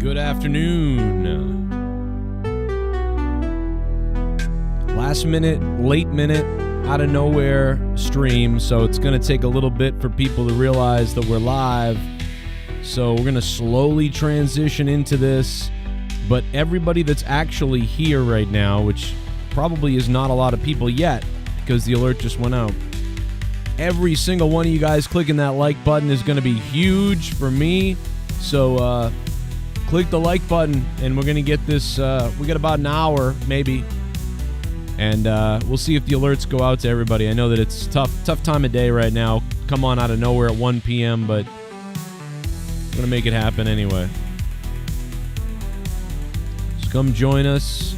Good afternoon. Last minute, late minute, out of nowhere stream, so it's going to take a little bit for people to realize that we're live. So we're going to slowly transition into this, but everybody that's actually here right now, which probably is not a lot of people yet because the alert just went out, every single one of you guys clicking that like button is going to be huge for me. So click the like button, and we're going to get this, we got about an hour, maybe. And we'll see if the alerts go out to everybody. I know that it's tough time of day right now. Come on out of nowhere at 1 p.m., but I'm going to make it happen anyway. So come join us.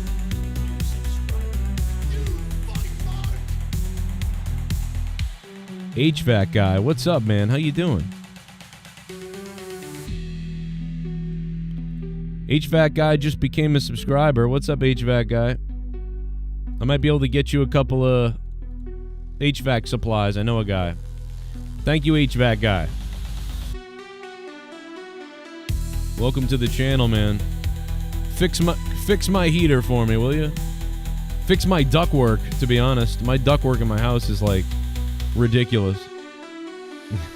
HVAC guy, what's up, man? How you doing? HVAC guy just became a subscriber. What's up, HVAC guy? I might be able to get you a couple of HVAC supplies. I know a guy. Thank you, HVAC guy. Welcome to the channel, man. Fix my heater for me, will you? Fix my ductwork, to be honest. My ductwork in my house is, like, ridiculous.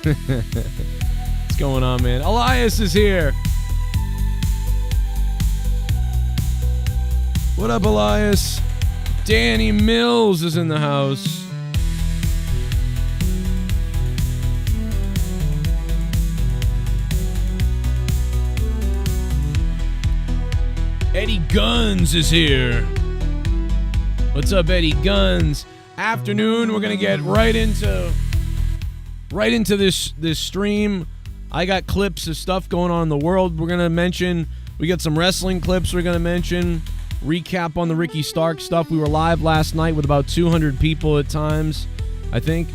What's going on, man? Elias is here. What up, Elias? Danny Mills is in the house. Eddie Guns is here. What's up, Eddie Guns? Afternoon, we're gonna get right into this stream. I got clips of stuff going on in the world. We're gonna mention. We got some wrestling clips we're gonna mention. Recap on the Ricky Stark stuff. We were live last night with about 200 people at times, I think.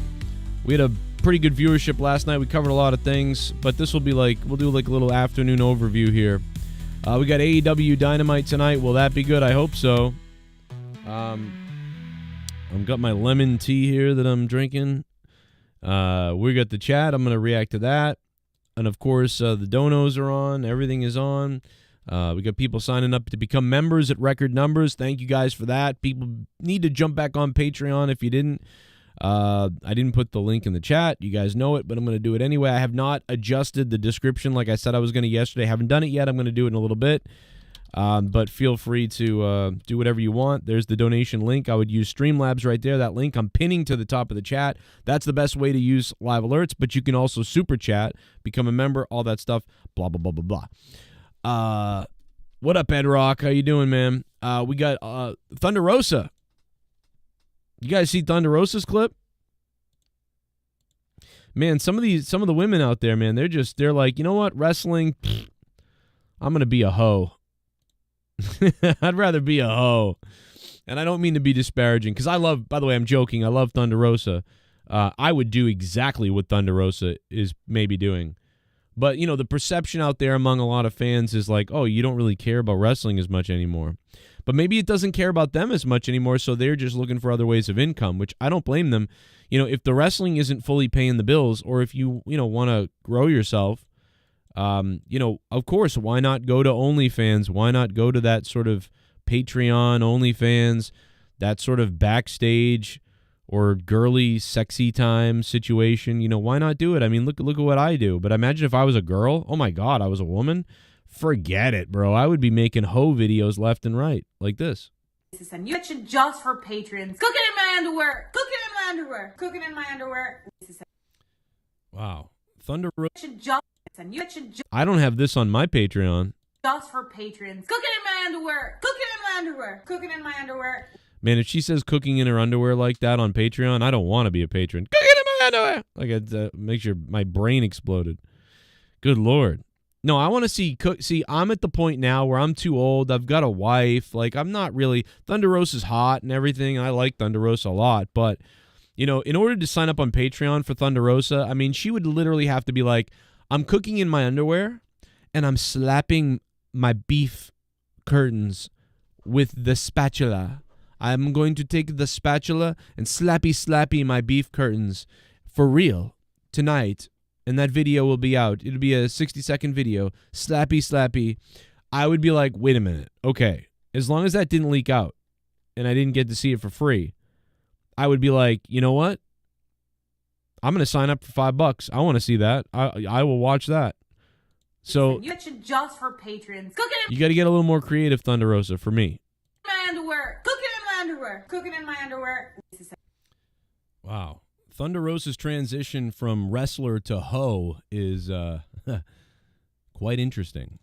We had a pretty good viewership last night. We covered a lot of things, but this will be like, we'll do like a little afternoon overview here. We got AEW Dynamite tonight. Will that be good? I hope so. I've got my lemon tea here that I'm drinking. We got the chat. I'm going to react to that. And of course, the donos are on. Everything is on. We got people signing up to become members at record numbers. Thank you guys for that. People need to jump back on Patreon if you didn't. I didn't put the link in the chat. You guys know it, but I'm going to do it anyway. I have not adjusted the description like I said I was going to yesterday. I haven't done it yet. I'm going to do it in a little bit. But feel free to do whatever you want. There's the donation link. I would use Streamlabs right there. That link I'm pinning to the top of the chat. That's the best way to use live alerts, but you can also super chat, become a member, all that stuff, blah, blah, blah, blah, blah. What up, Ed Rock? How you doing, man? We got Thunder Rosa. You guys see Thunder Rosa's clip? Man, some of the women out there, man, they're like, you know what, wrestling, I'm gonna be a hoe. I'd rather be a hoe. And I don't mean to be disparaging, because by the way, I'm joking, I love Thunder Rosa. I would do exactly what Thunder Rosa is maybe doing. But, you know, the perception out there among a lot of fans is like, oh, you don't really care about wrestling as much anymore. But maybe it doesn't care about them as much anymore, so they're just looking for other ways of income, which I don't blame them. You know, if the wrestling isn't fully paying the bills, or if you want to grow yourself, of course, why not go to OnlyFans? Why not go to that sort of Patreon, OnlyFans, that sort of backstage or girly, sexy time situation? Why not do it? I mean, look at what I do. But imagine if I was a girl. Oh, my God, I was a woman. Forget it, bro. I would be making hoe videos left and right like this. This is a new section just for patrons. Cooking in my underwear. Cooking in my underwear. Cooking in my underwear. Wow. Thunder Rosa. I don't have this on my Patreon. Just for patrons. Cooking in my underwear. Cooking in my underwear. Cooking in my underwear. Man, if she says cooking in her underwear like that on Patreon, I don't want to be a patron. Cooking in my underwear! Like, it makes my brain exploded. Good Lord. No, I want to see cook. See, I'm at the point now where I'm too old. I've got a wife. Like, I'm not really... Thunder Rosa's hot and everything. I like Thunder Rosa a lot. But, in order to sign up on Patreon for Thunder Rosa, I mean, she would literally have to be like, I'm cooking in my underwear and I'm slapping my beef curtains with the spatula. I'm going to take the spatula and slappy my beef curtains for real tonight. And that video will be out. It'll be a 60-second video. Slappy. I would be like, wait a minute. Okay, as long as that didn't leak out and I didn't get to see it for free, I would be like, you know what? I'm going to sign up for $5. I want to see that. I will watch that. So you mentioned just for patrons. Cooking you got to get a little more creative, Thunder Rosa, for me. my underwear. Cooking in my underwear. Cooking in my underwear. Wow. Thunder Rosa's transition from wrestler to hoe is quite interesting.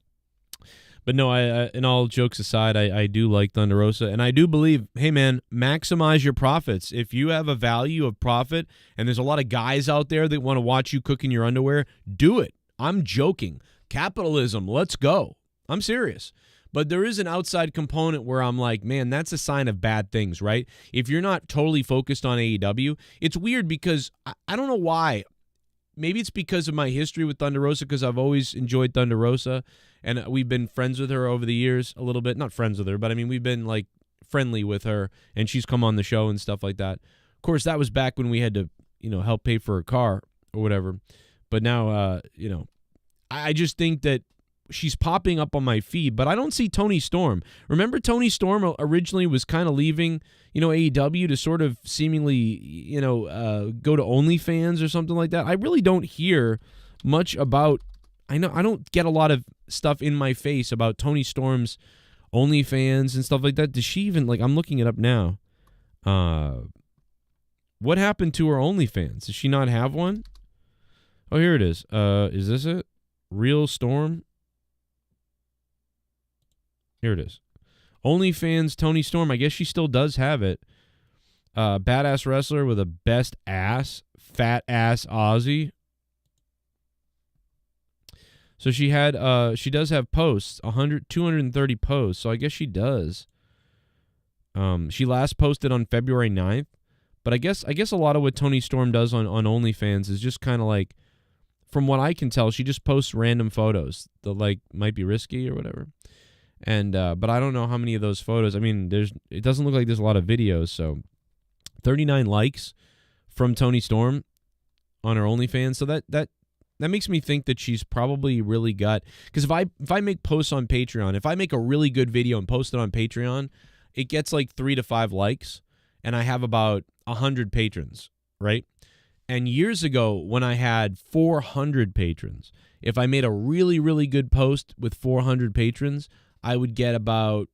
But no, I in all jokes aside, I do like Thunder Rosa, and I do believe, hey man, maximize your profits. If you have a value of profit, and there's a lot of guys out there that want to watch you cook in your underwear, do it. I'm joking. Capitalism, let's go. I'm serious. But there is an outside component where I'm like, man, that's a sign of bad things, right? If you're not totally focused on AEW, it's weird because I don't know why. Maybe it's because of my history with Thunder Rosa, because I've always enjoyed Thunder Rosa, and we've been friends with her over the years a little bit. Not friends with her, but I mean, we've been like friendly with her, and she's come on the show and stuff like that. Of course, that was back when we had to, help pay for a car or whatever. But now, I just think that she's popping up on my feed, but I don't see Toni Storm. Remember, Toni Storm originally was kind of leaving, AEW to sort of seemingly, go to OnlyFans or something like that. I really don't hear much about. I don't get a lot of stuff in my face about Toni Storm's OnlyFans and stuff like that. Does she even I'm looking it up now. What happened to her OnlyFans? Does she not have one? Oh, here it is. Is this it? Real Storm? Here it is. OnlyFans Toni Storm. I guess she still does have it. Badass wrestler with a best ass. Fat ass Aussie. So she does have posts. 230 posts. So I guess she does. She last posted on February 9th. But I guess a lot of what Toni Storm does on OnlyFans is just kind of like, from what I can tell, she just posts random photos that might be risky or whatever. And but I don't know how many of those photos. I mean, it doesn't look like there's a lot of videos. So 39 likes from Toni Storm on her OnlyFans. So that makes me think that she's probably really got, because if I make posts on Patreon, if I make a really good video and post it on Patreon, it gets 3 to 5 likes, and I have about 100 patrons, right? And years ago, when I had 400 patrons, if I made a really, really good post with 400 patrons, I would get about,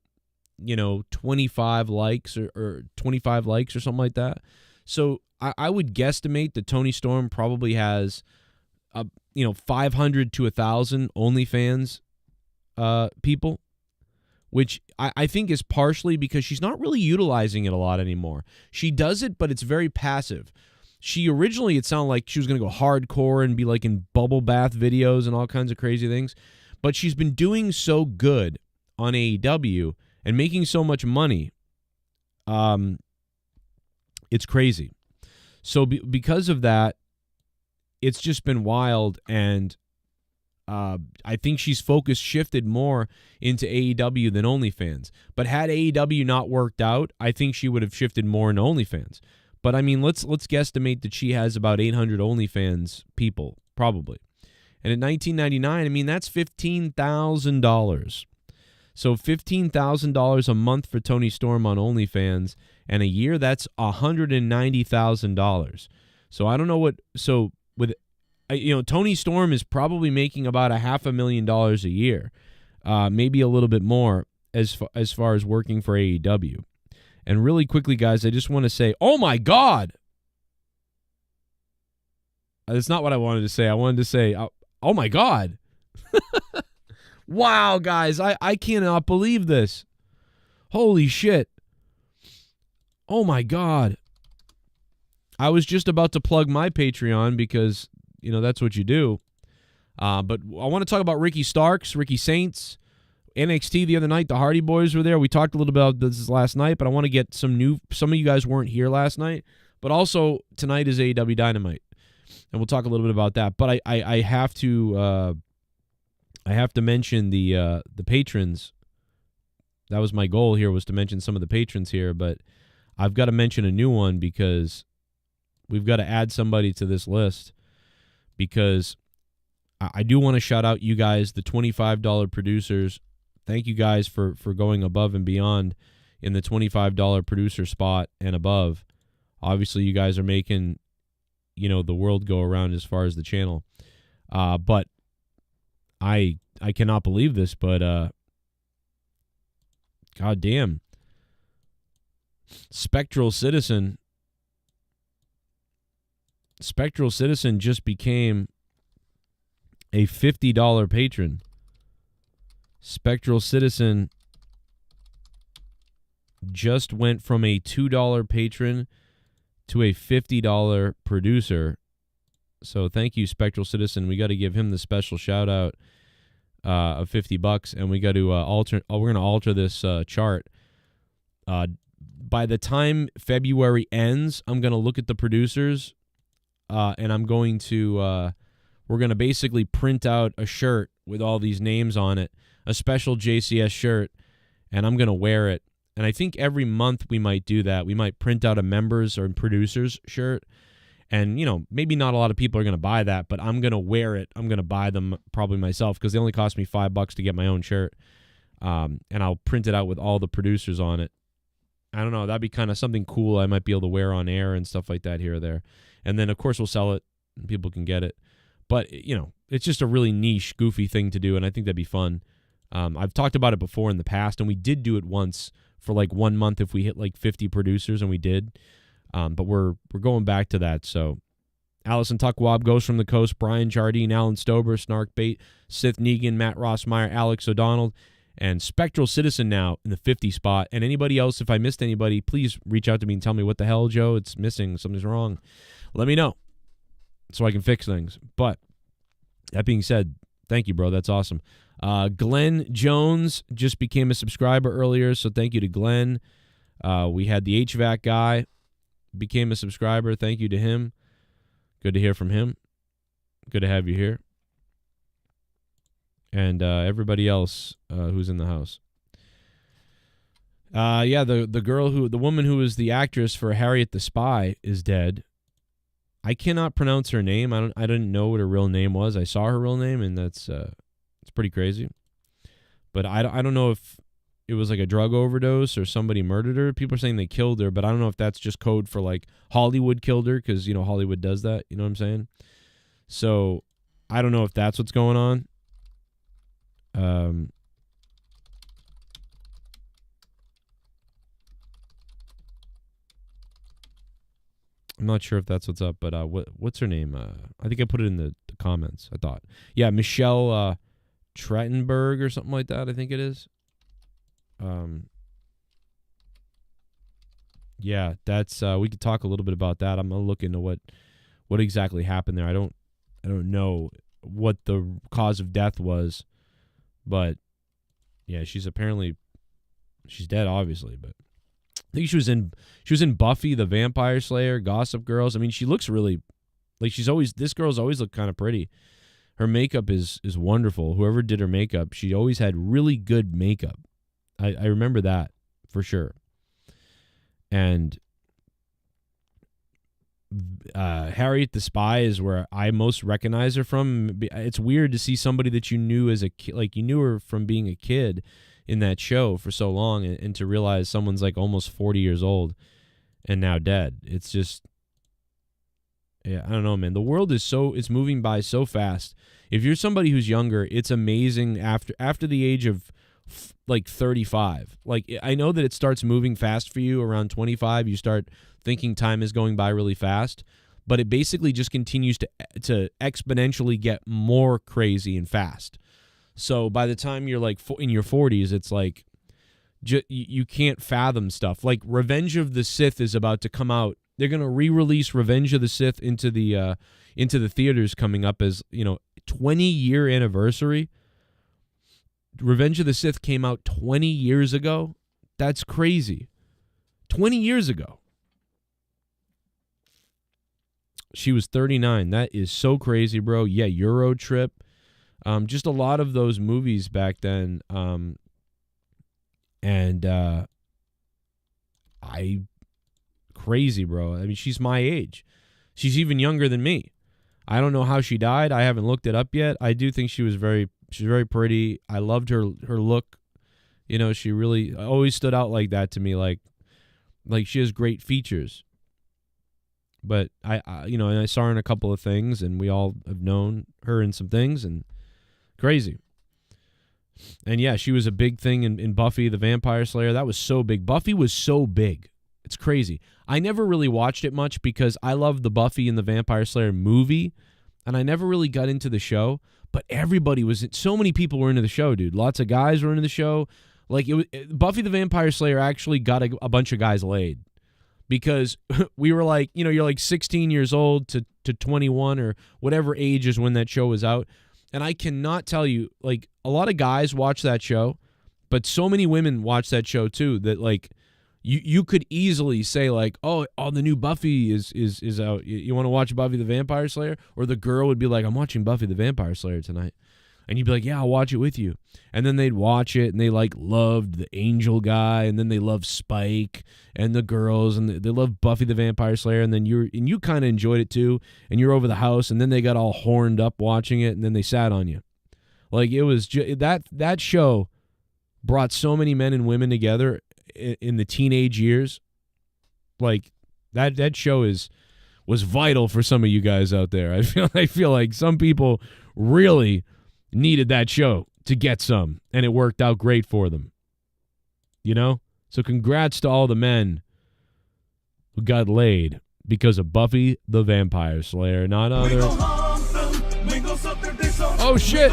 25 likes or 25 likes or something like that. So I would guesstimate that Toni Storm probably has, 500 to 1,000 OnlyFans people, which I think is partially because she's not really utilizing it a lot anymore. She does it, but it's very passive. She originally, it sounded like she was going to go hardcore and be in bubble bath videos and all kinds of crazy things. But she's been doing so good on AEW and making so much money. It's crazy. So because of that, it's just been wild. And I think she's shifted more into AEW than OnlyFans. But had AEW not worked out, I think she would have shifted more into OnlyFans. But I mean, let's guesstimate that she has about 800 OnlyFans people, probably. And in 1999, I mean, that's $15,000. So $15,000 a month for Toni Storm on OnlyFans, and a year, that's $190,000. So I don't know what. So with, Toni Storm is probably making about $500,000 a year, maybe a little bit more as far as working for AEW. And really quickly, guys, I just want to say, oh my God. That's not what I wanted to say. I wanted to say, oh my God. Wow, guys, I cannot believe this. Holy shit. Oh my God. I was just about to plug my Patreon because, that's what you do. But I want to talk about Ricky Starks, Ricky Saints, NXT the other night. The Hardy Boys were there. We talked a little bit about this last night, but I want to get some of you guys weren't here last night, but also tonight is AEW Dynamite, and we'll talk a little bit about that. But I have to mention the patrons. That was my goal here, was to mention some of the patrons here, but I've got to mention a new one because we've got to add somebody to this list, because I do want to shout out you guys, the $25 producers, thank you guys for going above and beyond in the $25 producer spot and above. Obviously, you guys are making, the world go around as far as the channel. But I cannot believe this, but god damn. Spectral Citizen just became a $50 patron. Spectral Citizen just went from a $2 patron to a $50 producer. So thank you, Spectral Citizen. We got to give him the special shout out of $50, and we got to we're going to alter this chart. By the time February ends, I'm going to look at the producers, and I'm going to we're going to basically print out a shirt with all these names on it, a special JCS shirt, and I'm going to wear it. And I think every month we might do that. We might print out a members or producers shirt. And, maybe not a lot of people are going to buy that, but I'm going to wear it. I'm going to buy them probably myself because they only cost me $5 to get my own shirt. And I'll print it out with all the producers on it. I don't know. That'd be kind of something cool I might be able to wear on air and stuff like that here or there. And then, of course, we'll sell it and people can get it. But, it's just a really niche, goofy thing to do, and I think that'd be fun. I've talked about it before in the past, and we did do it once for like 1 month if we hit like 50 producers, and we did. But we're going back to that. So Allison Tuckwab, Ghost from the Coast, Brian Jardine, Alan Stober, Snarkbait, Sith Negan, Matt Rossmeyer, Alex O'Donnell, and Spectral Citizen now in the 50 spot. And anybody else, if I missed anybody, please reach out to me and tell me what the hell, Joe, it's missing. Something's wrong. Let me know so I can fix things. But that being said, thank you, bro. That's awesome. Glenn Jones just became a subscriber earlier, so thank you to Glenn. We had the HVAC guy became a subscriber. Thank you to him. Good to hear from him. Good to have you here. And everybody else who's in the house. The woman who was the actress for Harriet the Spy is dead. I cannot pronounce her name. I didn't know what her real name was. I saw her real name, and that's it's pretty crazy. But I don't know if it was like a drug overdose or somebody murdered her. People are saying they killed her, but I don't know if that's just code for like Hollywood killed her because, Hollywood does that. You know what I'm saying? So I don't know if that's what's going on. I'm not sure if that's what's up, but what's her name? I think I put it in the comments, I thought. Yeah, Michelle Trachtenberg or something like that, I think it is. Yeah, that's we could talk a little bit about that. I'm gonna look into what exactly happened there. I don't know what the cause of death was, but yeah, she's dead, obviously. But I think she was in Buffy the Vampire Slayer, Gossip Girls. I mean, she looks really like this girl's always looked kind of pretty. Her makeup is wonderful. Whoever did her makeup, she always had really good makeup. I remember that for sure. And Harriet the Spy is where I most recognize her from. It's weird to see somebody that you knew as a kid, like you knew her from being a kid in that show for so long, and to realize someone's like almost 40 years old and now dead. It's just, yeah, I don't know, man. The world is it's moving by so fast. If you're somebody who's younger, it's amazing after the age of like 35. Like, I know that it starts moving fast for you around 25. You start thinking time is going by really fast, but it basically just continues to exponentially get more crazy and fast. So by the time you're like in your 40s, it's like you can't fathom stuff. Like Revenge of the Sith is about to come out. They're going to re-release Revenge of the Sith into the theaters coming up as, 20-year anniversary. Revenge of the Sith came out 20 years ago. That's crazy. 20 years ago. She was 39. That is so crazy, bro. Yeah, Euro Trip. Just a lot of those movies back then. Crazy, bro. I mean, she's my age. She's even younger than me. I don't know how she died. I haven't looked it up yet. I do think she's very pretty. I loved her look You know, she really always stood out like that to me. Like she has great features. But and I saw her in a couple of things, and we all have known her in some things, and crazy. And yeah, she was a big thing in Buffy the Vampire Slayer. That was so big. Buffy was so big. It's crazy. I never really watched it much because I loved the Buffy and the Vampire Slayer movie, and I never really got into the show. But everybody was, so many people were into the show, dude. Lots of guys were into the show. Like, Buffy the Vampire Slayer actually got a bunch of guys laid because we were like, you're like 16 years old to 21 or whatever age is when that show was out. And I cannot tell you, like, a lot of guys watch that show, but so many women watch that show too that, like, you could easily say, like, oh, the new Buffy is out. You want to watch Buffy the Vampire Slayer? Or the girl would be like, I'm watching Buffy the Vampire Slayer tonight. And you'd be like, yeah, I'll watch it with you. And then they'd watch it, and they, like, loved the Angel guy, and then they loved Spike and the girls, and they loved Buffy the Vampire Slayer, and then you kind of enjoyed it too, and you're over the house, and then they got all horned up watching it, and then they sat on you. Like, it was that show brought so many men and women together in the teenage years. Like, that show was vital for some of you guys out there. I feel like some people really needed that show to get some, and it worked out great for them. So congrats to all the men who got laid because of Buffy the Vampire Slayer. Not other. Oh shit!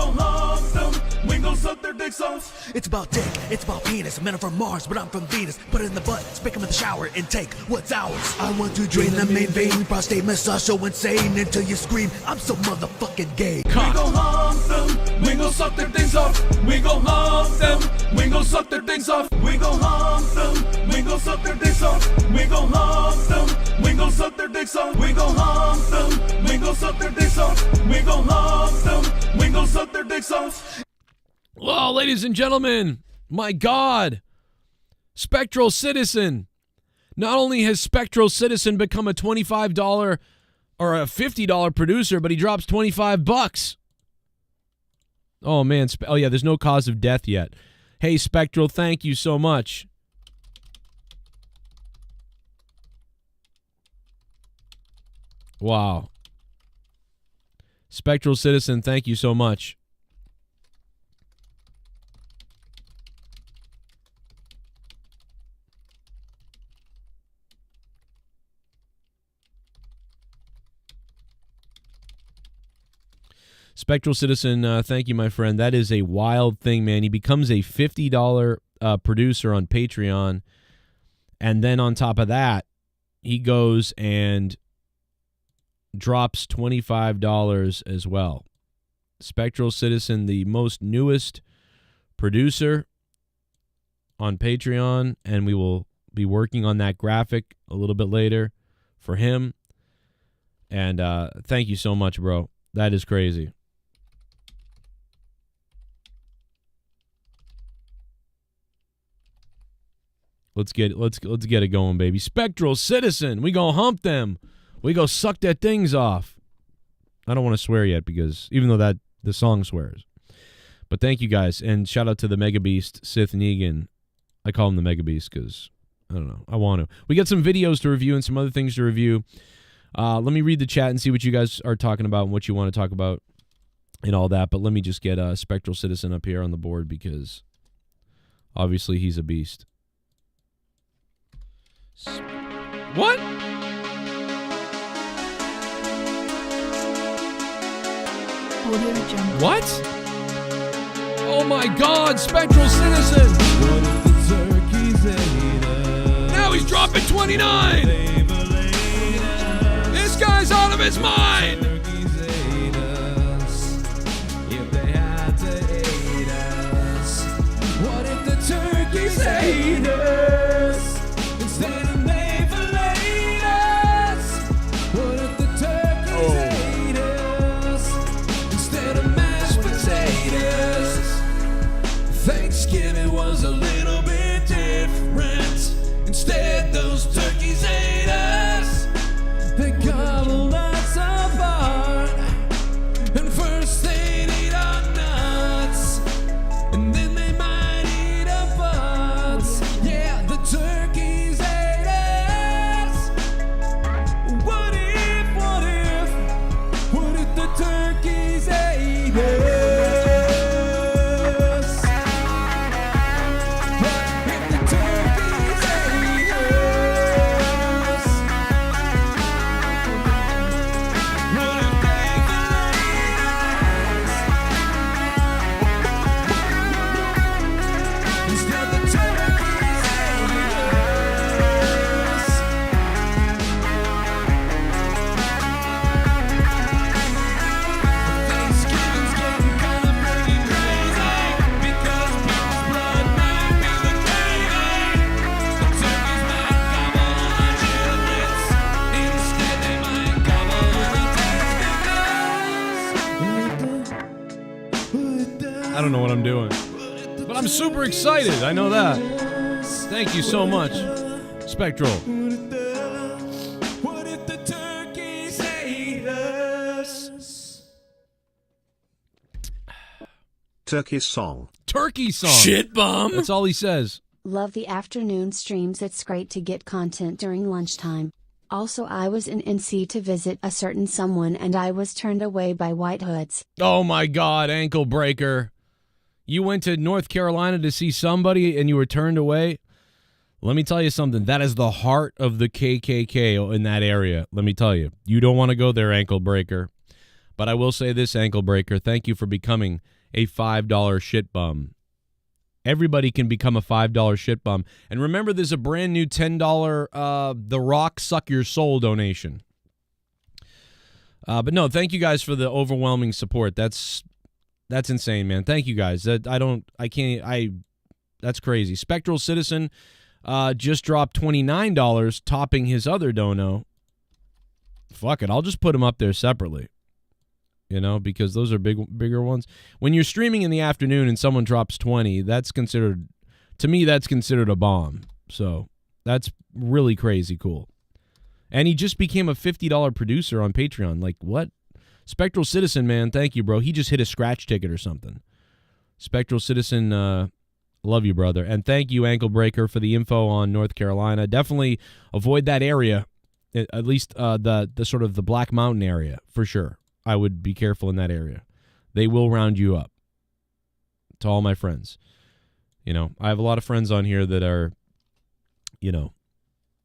It's about dick, it's about penis. Men are from Mars, but I'm from Venus. Put it in the butt, stick him in the shower, and take what's ours. I want to drain the main vein, prostate massage so insane until you scream, I'm so motherfucking gay. We gon' hump them, we gon' suck their dicks off. We gon' hump them, we gon' suck their dicks off. We gon' hump them, we gon' suck their dicks off. We gon' hump them, we gon' suck their dicks off. We gon' hump them, we gon' suck their dicks off. We gon' hump them, we gon' suck their dicks off. Well, ladies and gentlemen, my God, Spectral Citizen. Not only has Spectral Citizen become a $25 or a $50 producer, but he drops $25. Oh, man. Oh, yeah, there's no cause of death yet. Hey, Spectral, thank you so much. Wow. Spectral Citizen, thank you so much. Spectral Citizen, thank you, my friend. That is a wild thing, man. He becomes a $50 producer on Patreon, and then on top of that, he goes and drops $25 as well. Spectral Citizen, the most newest producer on Patreon, and we will be working on that graphic a little bit later for him. And thank you so much, bro. That is crazy. Let's get it going, baby. Spectral Citizen, we gonna hump them. We go suck their things off. I don't want to swear yet because even though that the song swears. But thank you guys, and shout out to the Mega Beast, Sith Negan. I call him the Mega Beast because I don't know. I want to. We got some videos to review and some other things to review. Let me read the chat and see what you guys are talking about and what you want to talk about and all that. But let me just get Spectral Citizen up here on the board because obviously he's a beast. What? What? Oh my God, Spectral Citizen! Now he's dropping 29! This guy's out of his mind! What if the turkeys hate us? Instead of navel-ate us? What if the turkeys hate us? Instead of mashed potatoes? Thanksgiving was a little bit different. Instead, those turkeys ate us. They gobbled us apart. And first they'd eat our nuts, and then they might eat a butt. I don't know what I'm doing. But I'm super excited. I know that. Thank you so much, Spectral. What if the turkeys hate us? Turkey song. Turkey song. Shit bum. That's all he says. Love the afternoon streams. It's great to get content during lunchtime. Also, I was in NC to visit a certain someone and I was turned away by white hoods. Oh my God, ankle breaker. You went to North Carolina to see somebody and you were turned away? Let me tell you something. That is the heart of the KKK in that area. Let me tell you. You don't want to go there, ankle breaker. But I will say this, ankle breaker. Thank you for becoming a $5 shit bum. Everybody can become a $5 shit bum. And remember, there's a brand new $10 The Rock Suck Your Soul donation. But no, thank you guys for the overwhelming support. That's insane, man. Thank you guys. That's crazy. Spectral Citizen just dropped $29, topping his other dono. Fuck it, I'll just put him up there separately. You know, because those are bigger ones. When you're streaming in the afternoon and someone drops 20, that's considered a bomb. So that's really crazy cool. And he just became a $50 producer on Patreon. Like, what? Spectral Citizen, man, thank you, bro. He just hit a scratch ticket or something. Spectral Citizen, love you, brother. And thank you, Ankle Breaker, for the info on North Carolina. Definitely avoid that area, at least the sort of the Black Mountain area, for sure. I would be careful in that area. They will round you up. To all my friends. You know, I have a lot of friends on here that are, you know,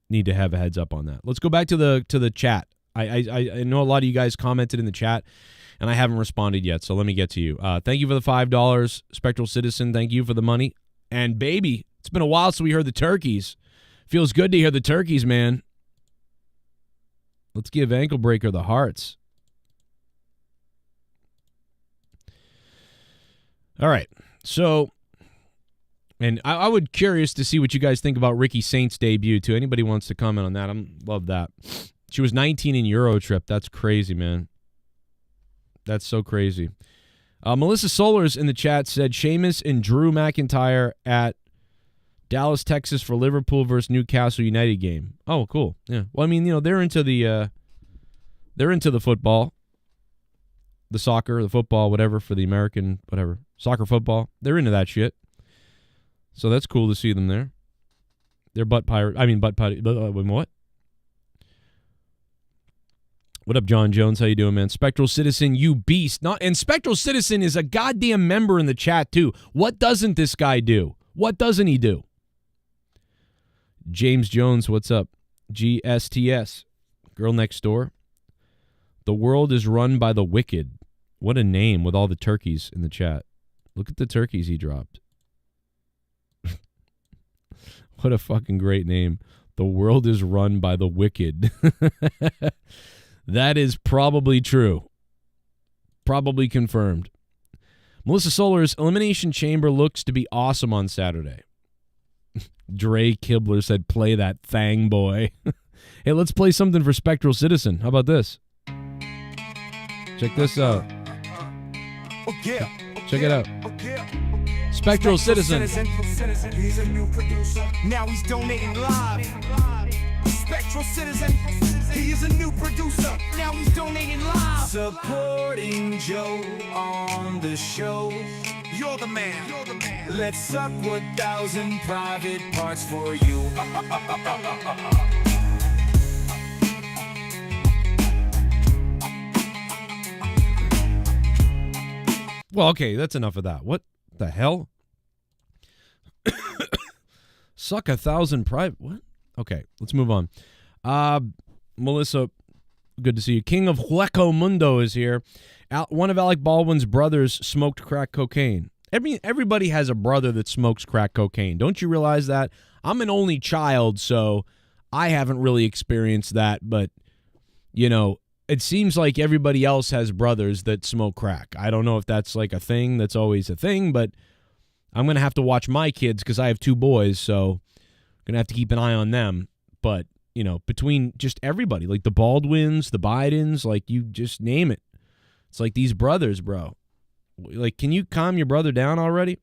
need to have a heads up on that. Let's go back to the chat. I know a lot of you guys commented in the chat, and I haven't responded yet, so let me get to you. Thank you for the $5, Spectral Citizen. Thank you for the money. And, baby, it's been a while since we heard the turkeys. Feels good to hear the turkeys, man. Let's give Ankle Breaker the hearts. All right, so, and I would curious to see what you guys think about Ricky Saint's debut, too. Anybody wants to comment on that? I love that. She was 19 in Eurotrip. That's crazy, man. That's so crazy. Melissa Solers in the chat said Sheamus and Drew McIntyre at Dallas, Texas for Liverpool versus Newcastle United game. Oh, cool. Yeah. Well, I mean, you know, they're into the football, the soccer, the football, whatever, for the American, whatever, soccer, football. They're into that shit. So that's cool to see them there. They're what? What up, John Jones? How you doing, man? Spectral Citizen, you beast. And Spectral Citizen is a goddamn member in the chat, too. What doesn't this guy do? What doesn't he do? James Jones, what's up? GSTS, girl next door. The world is run by the wicked. What a name with all the turkeys in the chat. Look at the turkeys he dropped. What a fucking great name. The world is run by the wicked. That is probably true. Probably confirmed. Melissa Solar's Elimination Chamber looks to be awesome on Saturday. Dre Kibler said, play that thang, boy. Hey, let's play something for Spectral Citizen. How about this? Check this out. Check it out. Spectral Citizen. He's a new producer. Now he's donating live. Spectral Citizen. He is a new producer. Now he's donating live. Supporting Joe on the show. You're the man. You're the man. Let's suck 1,000 private parts for you. Well, okay, that's enough of that. What the hell? Suck 1,000 private. What? Okay, let's move on. Melissa, good to see you. King of Hueco Mundo is here. One of Alec Baldwin's brothers smoked crack cocaine. I mean, everybody has a brother that smokes crack cocaine. Don't you realize that? I'm an only child, so I haven't really experienced that. But, you know, it seems like everybody else has brothers that smoke crack. I don't know if that's like a thing that's always a thing, but I'm going to have to watch my kids because I have 2 boys, so I'm going to have to keep an eye on them. But, you know, between just everybody, like the Baldwins, the Bidens, like you just name it. It's like these brothers, bro. Like, can you calm your brother down already?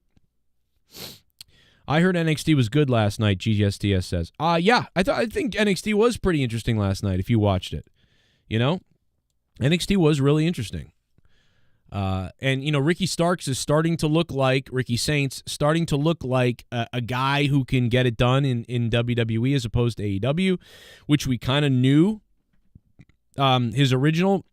I heard NXT was good last night, GSTS says. Yeah, I think NXT was pretty interesting last night if you watched it. You know? NXT was really interesting. And, you know, Ricky Starks is starting to look like, Ricky Saints, starting to look like a guy who can get it done in WWE as opposed to AEW, which we kind of knew. His original,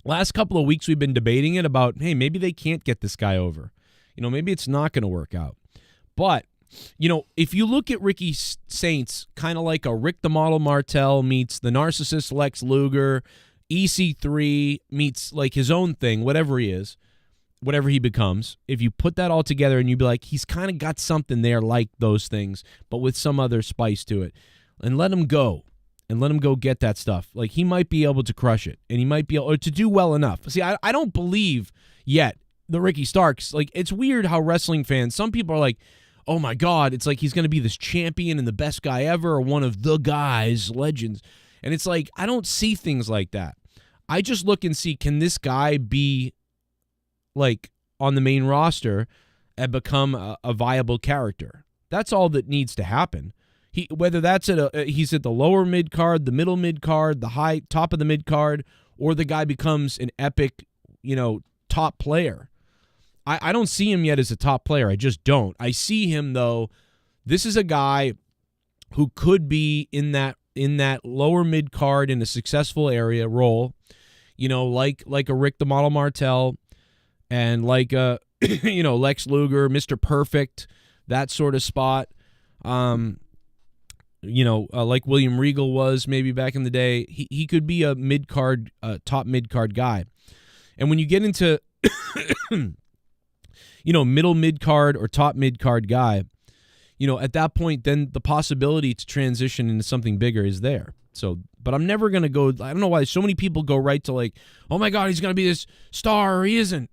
last couple of weeks we've been debating it about, hey, maybe they can't get this guy over. You know, maybe it's not going to work out. But, you know, if you look at Ricky Saints, kind of like a Rick the Model Martel meets the narcissist Lex Luger, EC3 meets like his own thing, whatever he is, whatever he becomes. If you put that all together and you be like, he's kind of got something there like those things, but with some other spice to it, and let him go and let him go get that stuff. Like, he might be able to crush it and he might be able to do well enough. See, I don't believe yet the Ricky Starks. Like, it's weird how wrestling fans, some people are like, oh my God, it's like he's going to be this champion and the best guy ever or one of the guys, legends. And it's like, I don't see things like that. I just look and see, can this guy be like on the main roster and become a viable character? That's all that needs to happen. Whether that's he's at the lower mid card, the middle mid card, the high top of the mid card, or the guy becomes an epic, you know, top player. I don't see him yet as a top player. I just don't. I see him though. This is a guy who could be in that lower mid card in a successful area role, you know, like a Rick the Model Martel and like a you know, Lex Luger, Mr. Perfect, that sort of spot. You know, like William Regal was maybe back in the day. He could be a mid card, top mid card guy. And when you get into you know, middle mid card or top mid card guy, you know, at that point, then the possibility to transition into something bigger is there. So, but I'm never going to go, I don't know why so many people go right to like, oh my God, he's going to be this star or he isn't.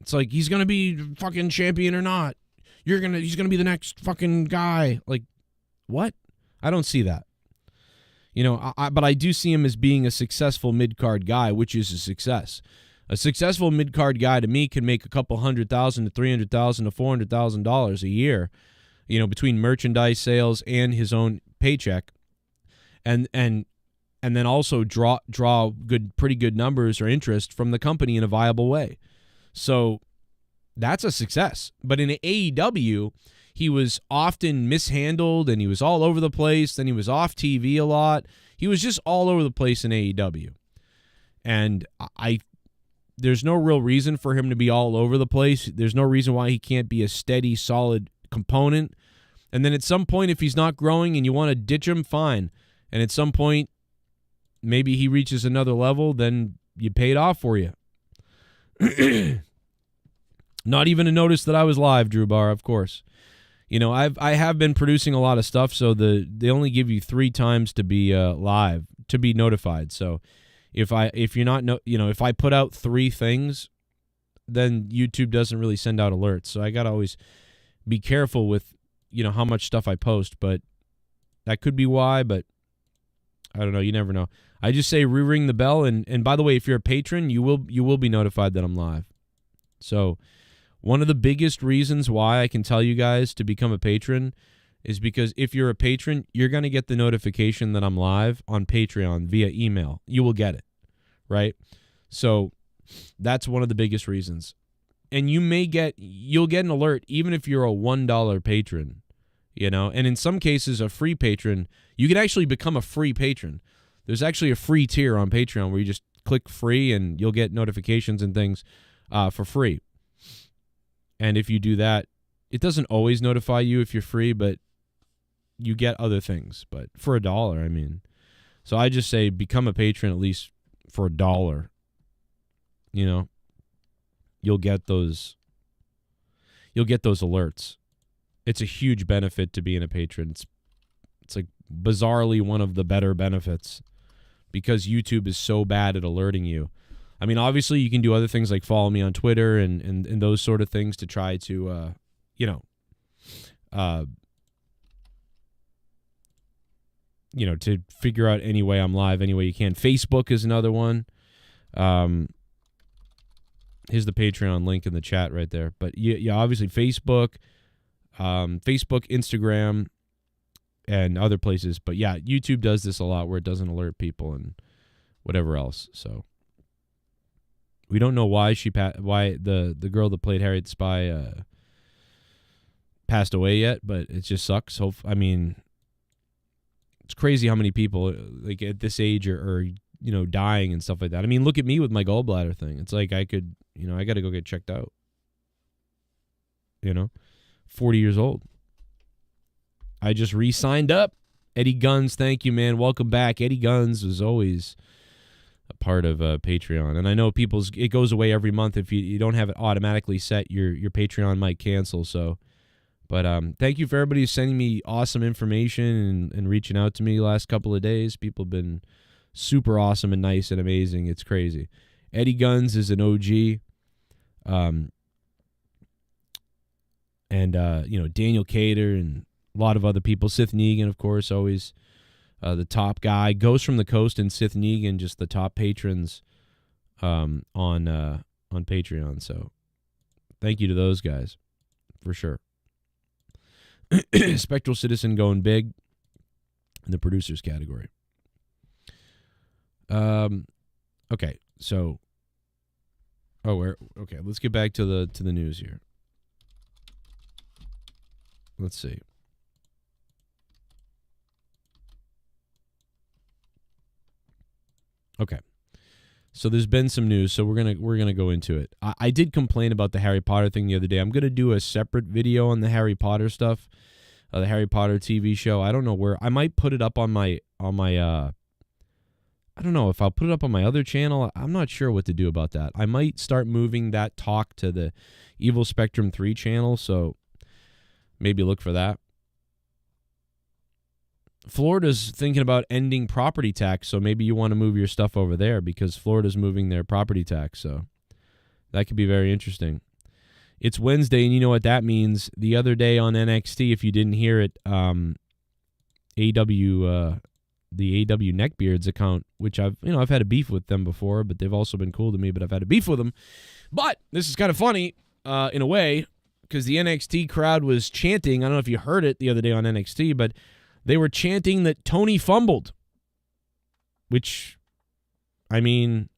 It's like, he's going to be fucking champion or not. He's going to be the next fucking guy. Like, what? I don't see that. You know, but I do see him as being a successful mid-card guy, which is a success. A successful mid-card guy to me can make a couple $100,000 to $300,000 to $400,000 a year, you know, between merchandise sales and his own paycheck, and then also draw pretty good numbers or interest from the company in a viable way. So that's a success. But in AEW, he was often mishandled and he was all over the place. Then he was off TV a lot. He was just all over the place in AEW. And there's no real reason for him to be all over the place. There's no reason why he can't be a steady, solid component. And then at some point, if he's not growing and you want to ditch him, fine. And at some point, maybe he reaches another level, then you paid off for you. Not even a notice that I was live, Drew Barr, of course. You know, I have been producing a lot of stuff, so they only give you 3 times to be live, to be notified. So if you're not, if I put out 3 things, then YouTube doesn't really send out alerts. So I got to always be careful with, you know, how much stuff I post, but that could be why, but I don't know. You never know. I just say re-ring the bell, and by the way, if you're a patron, you will be notified that I'm live. So one of the biggest reasons why I can tell you guys to become a patron is because if you're a patron, you're going to get the notification that I'm live on Patreon via email. You will get it, right? So that's one of the biggest reasons. And you'll get an alert even if you're a $1 patron, you know? And in some cases, a free patron, you can actually become a free patron. There's actually a free tier on Patreon where you just click free and you'll get notifications and things for free. And if you do that, it doesn't always notify you if you're free, but you get other things. But for $1, I mean. So I just say become a patron at least for $1. You know, you'll get those alerts. It's a huge benefit to being a patron. It's like bizarrely one of the better benefits because YouTube is so bad at alerting you. I mean, obviously, you can do other things like follow me on Twitter and those sort of things to try to, to figure out any way I'm live, any way you can. Facebook is another one. Here's the Patreon link in the chat right there. But yeah, obviously Facebook, Instagram, and other places. But yeah, YouTube does this a lot where it doesn't alert people and whatever else. So we don't know why why the girl that played Harriet the Spy passed away yet, but it just sucks. I mean, it's crazy how many people like at this age are dying and stuff like that. I mean, look at me with my gallbladder thing. It's like I got to go get checked out. 40 years old. I just re-signed up. Eddie Guns, thank you, man. Welcome back. Eddie Guns was always a part of Patreon. And I know it goes away every month. If you don't have it automatically set, your Patreon might cancel. So, but thank you for everybody sending me awesome information and reaching out to me the last couple of days. People have been super awesome and nice and amazing. It's crazy. Eddie Guns is an OG. Daniel Cater and a lot of other people. Sith Negan, of course, always the top guy. Ghost from the Coast and Sith Negan, just the top patrons on Patreon. So thank you to those guys for sure. Spectral Citizen going big in the producers category. Okay, so let's get back to the news here. Let's see. Okay. So there's been some news, so we're gonna go into it. I did complain about the Harry Potter thing the other day. I'm gonna do a separate video on the Harry Potter stuff, the Harry Potter TV show. I don't know where. I might put it up on my I don't know if I'll put it up on my other channel. I'm not sure what to do about that. I might start moving that talk to the Evil Spectrum 3 channel, so maybe look for that. Florida's thinking about ending property tax, so maybe you want to move your stuff over there because Florida's moving their property tax, so that could be very interesting. It's Wednesday, and you know what that means. The other day on NXT, if you didn't hear it, the AEW Neckbeards account, which I've had a beef with them before, but they've also been cool to me, but I've had a beef with them. But this is kind of funny in a way because the NXT crowd was chanting. I don't know if you heard it the other day on NXT, but they were chanting that Toni fumbled, which, I mean,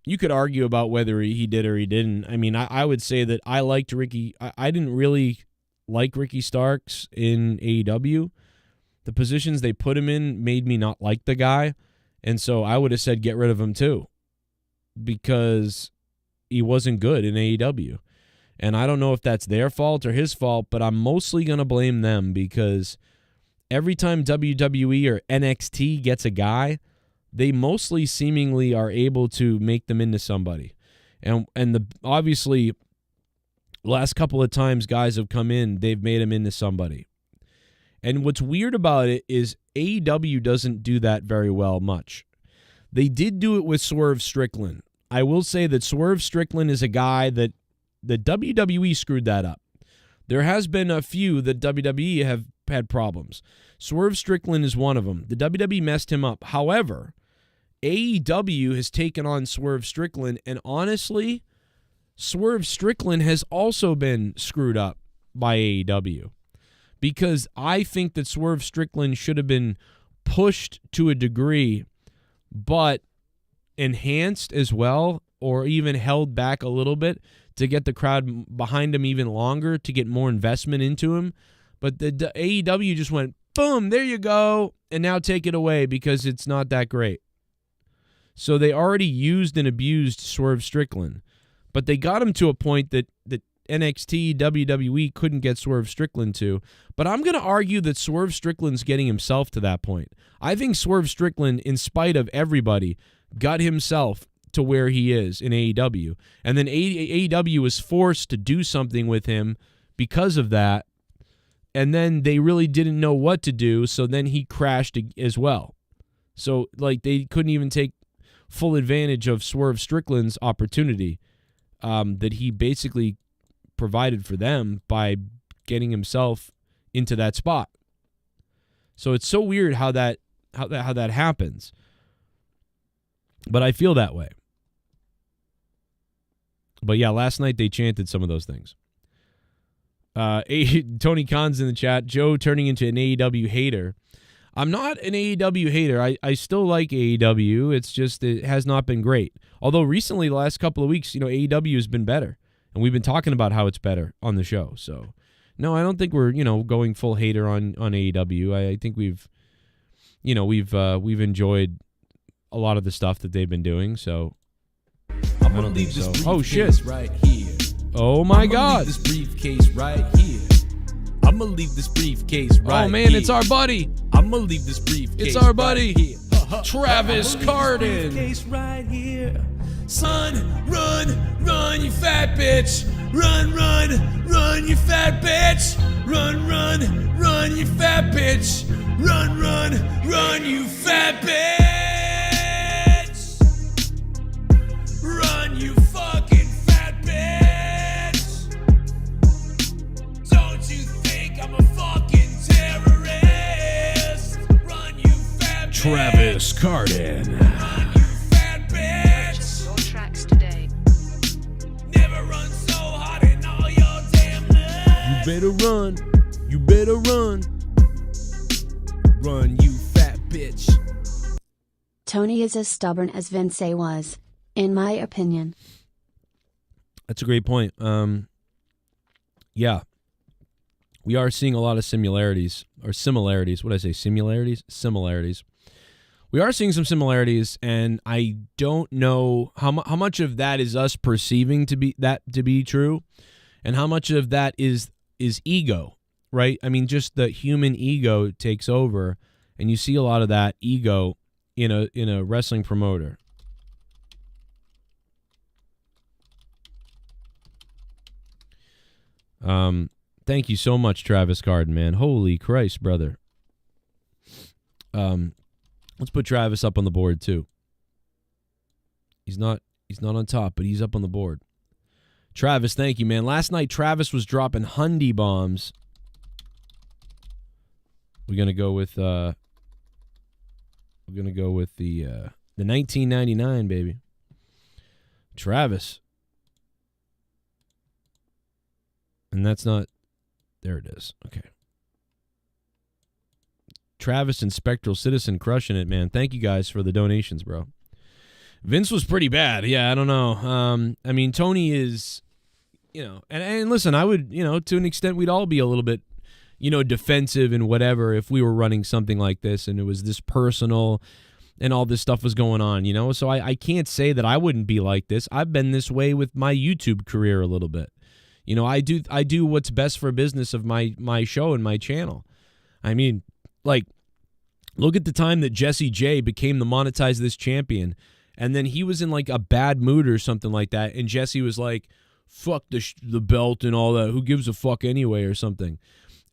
you could argue about whether he did or he didn't. I mean, I would say that I liked Ricky. I didn't really like Ricky Starks in AEW. The positions they put him in made me not like the guy, and so I would have said get rid of him too because he wasn't good in AEW. And I don't know if that's their fault or his fault, but I'm mostly going to blame them because every time WWE or NXT gets a guy, they mostly seemingly are able to make them into somebody. And obviously, last couple of times guys have come in, they've made them into somebody. And what's weird about it is AEW doesn't do that very well much. They did do it with Swerve Strickland. I will say that Swerve Strickland is a guy that the WWE screwed that up. There has been a few that WWE have had problems. Swerve Strickland is one of them. The WWE messed him up. However, AEW has taken on Swerve Strickland, and honestly, Swerve Strickland has also been screwed up by AEW. Because I think that Swerve Strickland should have been pushed to a degree, but enhanced as well, or even held back a little bit to get the crowd behind him even longer, to get more investment into him. But the AEW just went, boom, there you go, and now take it away because it's not that great. So they already used and abused Swerve Strickland, but they got him to a point that NXT, WWE couldn't get Swerve Strickland to. But I'm going to argue that Swerve Strickland's getting himself to that point. I think Swerve Strickland, in spite of everybody, got himself to where he is in AEW. And then AEW was forced to do something with him because of that. And then they really didn't know what to do, so then he crashed as well. So, like, they couldn't even take full advantage of Swerve Strickland's opportunity that he basically provided for them by getting himself into that spot. So it's so weird how that happens. But I feel that way. But yeah, last night they chanted some of those things. Tony Khan's in the chat. Joe turning into an AEW hater. I'm not an AEW hater. I still like AEW. It's just it has not been great. Although recently, the last couple of weeks, AEW has been better. And we've been talking about how it's better on the show. So, no, I don't think we're, going full hater on AEW. I think we've enjoyed a lot of the stuff that they've been doing. So, I'm gonna leave this briefcase oh shit! right here. Oh my God! Leave this briefcase right here. I'm gonna leave this briefcase right here. Oh man, it's our buddy. I'm gonna leave this briefcase. It's our buddy, right here. Travis Carden. Briefcase right here. Son, run, you fat bitch. Run, you fat bitch. Run, you fat bitch. Run, you fat bitch. Run, you fucking fat bitch. Don't you think I'm a fucking terrorist? Run, you fat bitch. Travis Carden. Run, you fat bitch. Your tracks today. Never run so hard in all your damn life. You better run. You better run. Run, you fat bitch. Toni is as stubborn as Vince was, in my opinion. That's a great point. Yeah. We are seeing a lot of similarities. What did I say? Similarities. We are seeing some similarities, and I don't know how much of that is us perceiving to be true, and how much of that is ego, right? I mean, just the human ego takes over, and you see a lot of that ego in a wrestling promoter. Thank you so much, Travis Carden, man. Holy Christ, brother. Let's put Travis up on the board too. He's not on top, but he's up on the board. Travis, thank you, man. Last night Travis was dropping Hundy bombs. We're gonna go with the 1999, baby. Travis. And that's not... There it is. Okay. Travis and Spectral Citizen crushing it, man. Thank you guys for the donations, bro. Vince was pretty bad. Yeah, I don't know. I mean, Toni is, and listen, I would, to an extent, we'd all be a little bit, defensive and whatever if we were running something like this and it was this personal and all this stuff was going on, So I can't say that I wouldn't be like this. I've been this way with my YouTube career a little bit. I do what's best for business of my show and my channel. I mean, like, look at the time that Jesse J became the Monetize This champion, and then he was in like a bad mood or something like that, and Jesse was like, fuck the belt and all that, who gives a fuck anyway or something.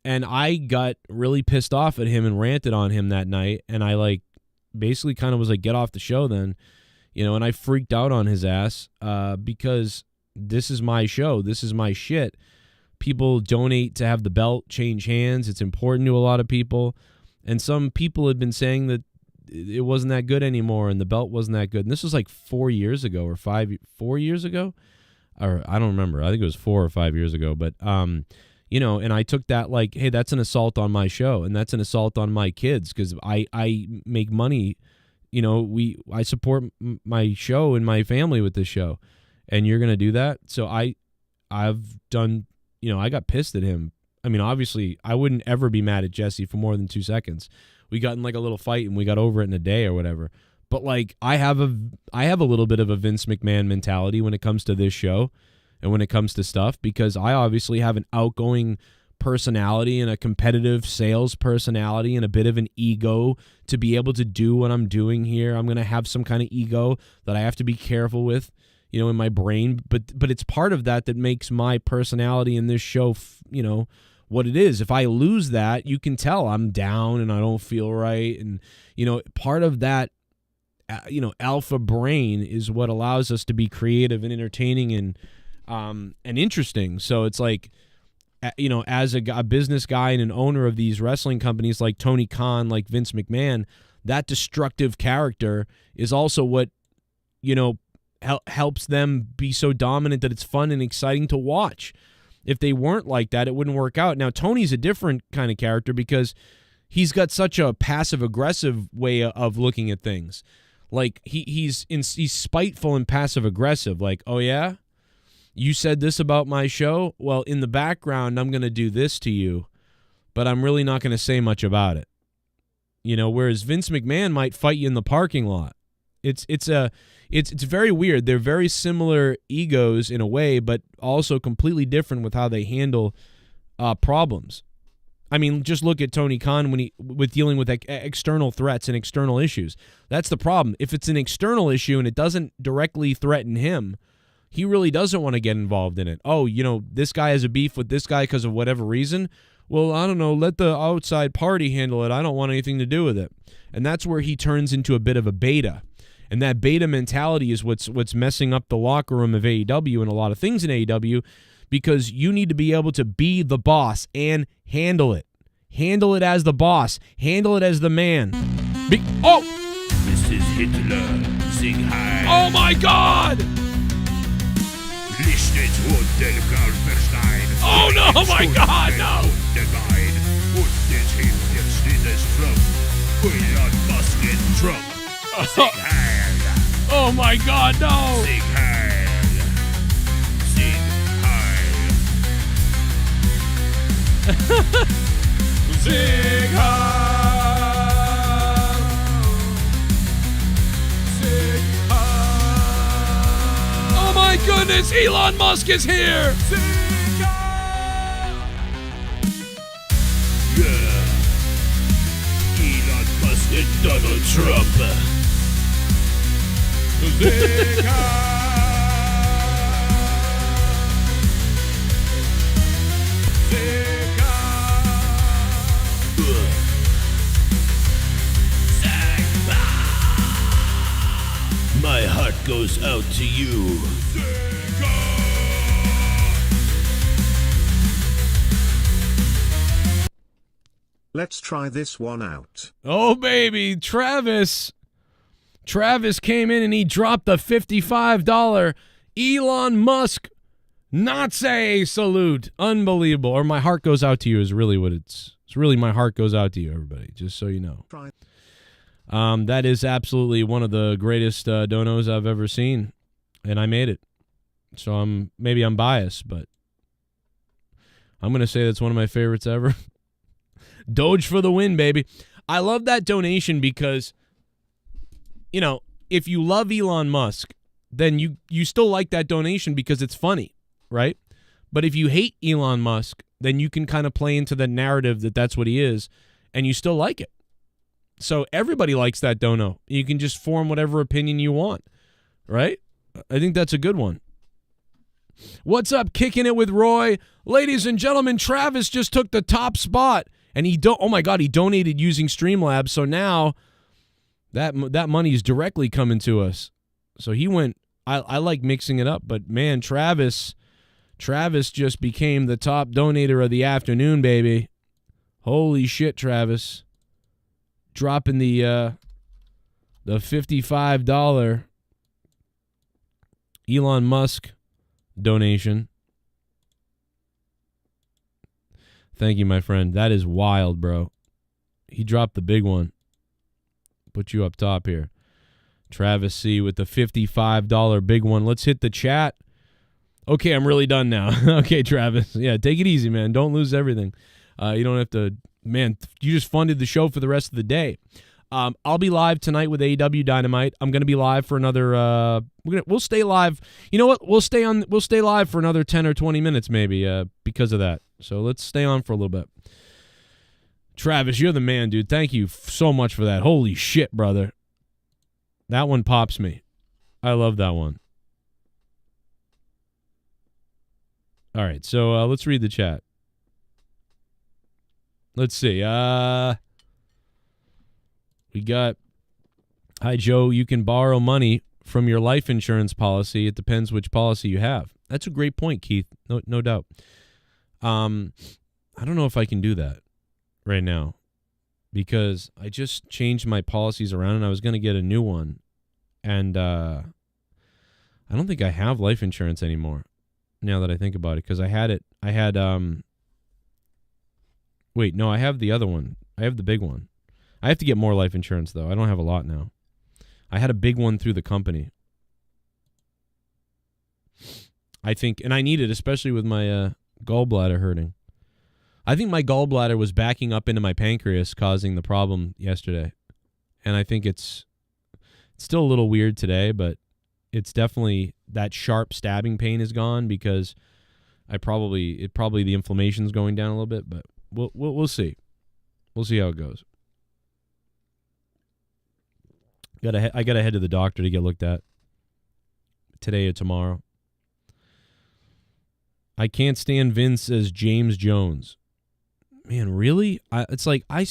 And I got really pissed off at him and ranted on him that night, and I like basically kind of was like, get off the show then, and I freaked out on his ass because this is my show. This is my shit. People donate to have the belt change hands. It's important to a lot of people. And some people had been saying that it wasn't that good anymore and the belt wasn't that good. And this was like 4 years ago or 4 years ago. Or I don't remember. I think it was 4 or 5 years ago. But, and I took that like, hey, that's an assault on my show. And that's an assault on my kids because I make money. I support my show and my family with this show. And you're going to do that? So I've done, I got pissed at him. I mean, obviously, I wouldn't ever be mad at Jesse for more than 2 seconds. We got in like a little fight and we got over it in a day or whatever. But like, I have a little bit of a Vince McMahon mentality when it comes to this show and when it comes to stuff, because I obviously have an outgoing personality and a competitive sales personality and a bit of an ego to be able to do what I'm doing here. I'm going to have some kind of ego that I have to be careful with, in my brain, but it's part of that makes my personality in this show, what it is. If I lose that, you can tell I'm down and I don't feel right. And, part of that, alpha brain is what allows us to be creative and entertaining and interesting. So it's like, as a business guy and an owner of these wrestling companies like Tony Khan, like Vince McMahon, that destructive character is also what, helps them be so dominant that it's fun and exciting to watch. If they weren't like that, it wouldn't work out. Now, Tony's a different kind of character because he's got such a passive-aggressive way of looking at things. Like, he's spiteful and passive-aggressive. Like, oh, yeah? You said this about my show? Well, in the background, I'm going to do this to you, but I'm really not going to say much about it. You know, whereas Vince McMahon might fight you in the parking lot. It's very weird. They're very similar egos in a way, but also completely different with how they handle problems. I mean, just look at Tony Khan with dealing with external threats and external issues. That's the problem. If it's an external issue and it doesn't directly threaten him, he really doesn't want to get involved in it. Oh, you know, this guy has a beef with this guy because of whatever reason. Well, I don't know, let the outside party handle it. I don't want anything to do with it. And that's where he turns into a bit of a beta. And that beta mentality is what's messing up the locker room of AEW and a lot of things in AEW, because you need to be able to be the boss and handle it. Handle it as the boss. Handle it as the man. Mrs. Hitler, sing high. Oh my God! Oh no, my God, no! Oh my God, no! Sing high. Sing high. Sing high. Sing high. Oh my goodness, Elon Musk is here! Sing yeah. Elon Musk and Donald Trump. Sing my heart goes out to you. Let's try this one out. Oh, baby, Travis came in and he dropped the $55 Elon Musk Nazi salute. Unbelievable. Or my heart goes out to you is really what it's really my heart goes out to you, everybody, just so you know. That is absolutely one of the greatest donos I've ever seen, and I made it. So maybe I'm biased, but I'm going to say that's one of my favorites ever. Doge for the win, baby. I love that donation because, you know, if you love Elon Musk, then you still like that donation because it's funny, right? But if you hate Elon Musk, then you can kind of play into the narrative that that's what he is, and you still like it. So everybody likes that dono. You can just form whatever opinion you want, right? I think that's a good one. What's up, Kicking It with Roy? Ladies and gentlemen, Travis just took the top spot. And he donated using Streamlabs, so now that money is directly coming to us. So he went, I like mixing it up, but man, Travis just became the top donator of the afternoon, baby. Holy shit, Travis. Dropping the $55 Elon Musk donation. Thank you, my friend. That is wild, bro. He dropped the big one. Put you up top here. Travis C. with the $55 big one. Let's hit the chat. Okay, I'm really done now. Okay, Travis. Yeah, take it easy, man. Don't lose everything. You don't have to... Man, you just funded the show for the rest of the day. I'll be live tonight with AEW Dynamite. I'm going to be live for another... We'll stay live. You know what? We'll stay live for another 10 or 20 minutes maybe because of that. So let's stay on for a little bit. Travis, you're the man, dude. Thank you so much for that. Holy shit, brother. That one pops me. I love that one. All right, so let's read the chat. Let's see. We got, hi, Joe, you can borrow money from your life insurance policy. It depends which policy you have. That's a great point, Keith. No doubt. I don't know if I can do that right now because I just changed my policies around and I was going to get a new one. And I don't think I have life insurance anymore now that I think about it, because I had it. I had, wait, no, I have the other one. I have the big one. I have to get more life insurance, though. I don't have a lot now. I had a big one through the company. I think, and I need it, especially with my gallbladder hurting. I think my gallbladder was backing up into my pancreas, causing the problem yesterday. And I think it's still a little weird today, but it's definitely, that sharp stabbing pain is gone, because probably the inflammation's going down a little bit, but we'll see. We'll see how it goes. I gotta head to the doctor to get looked at today or tomorrow. I can't stand Vince as James Jones. Man, really? It's like I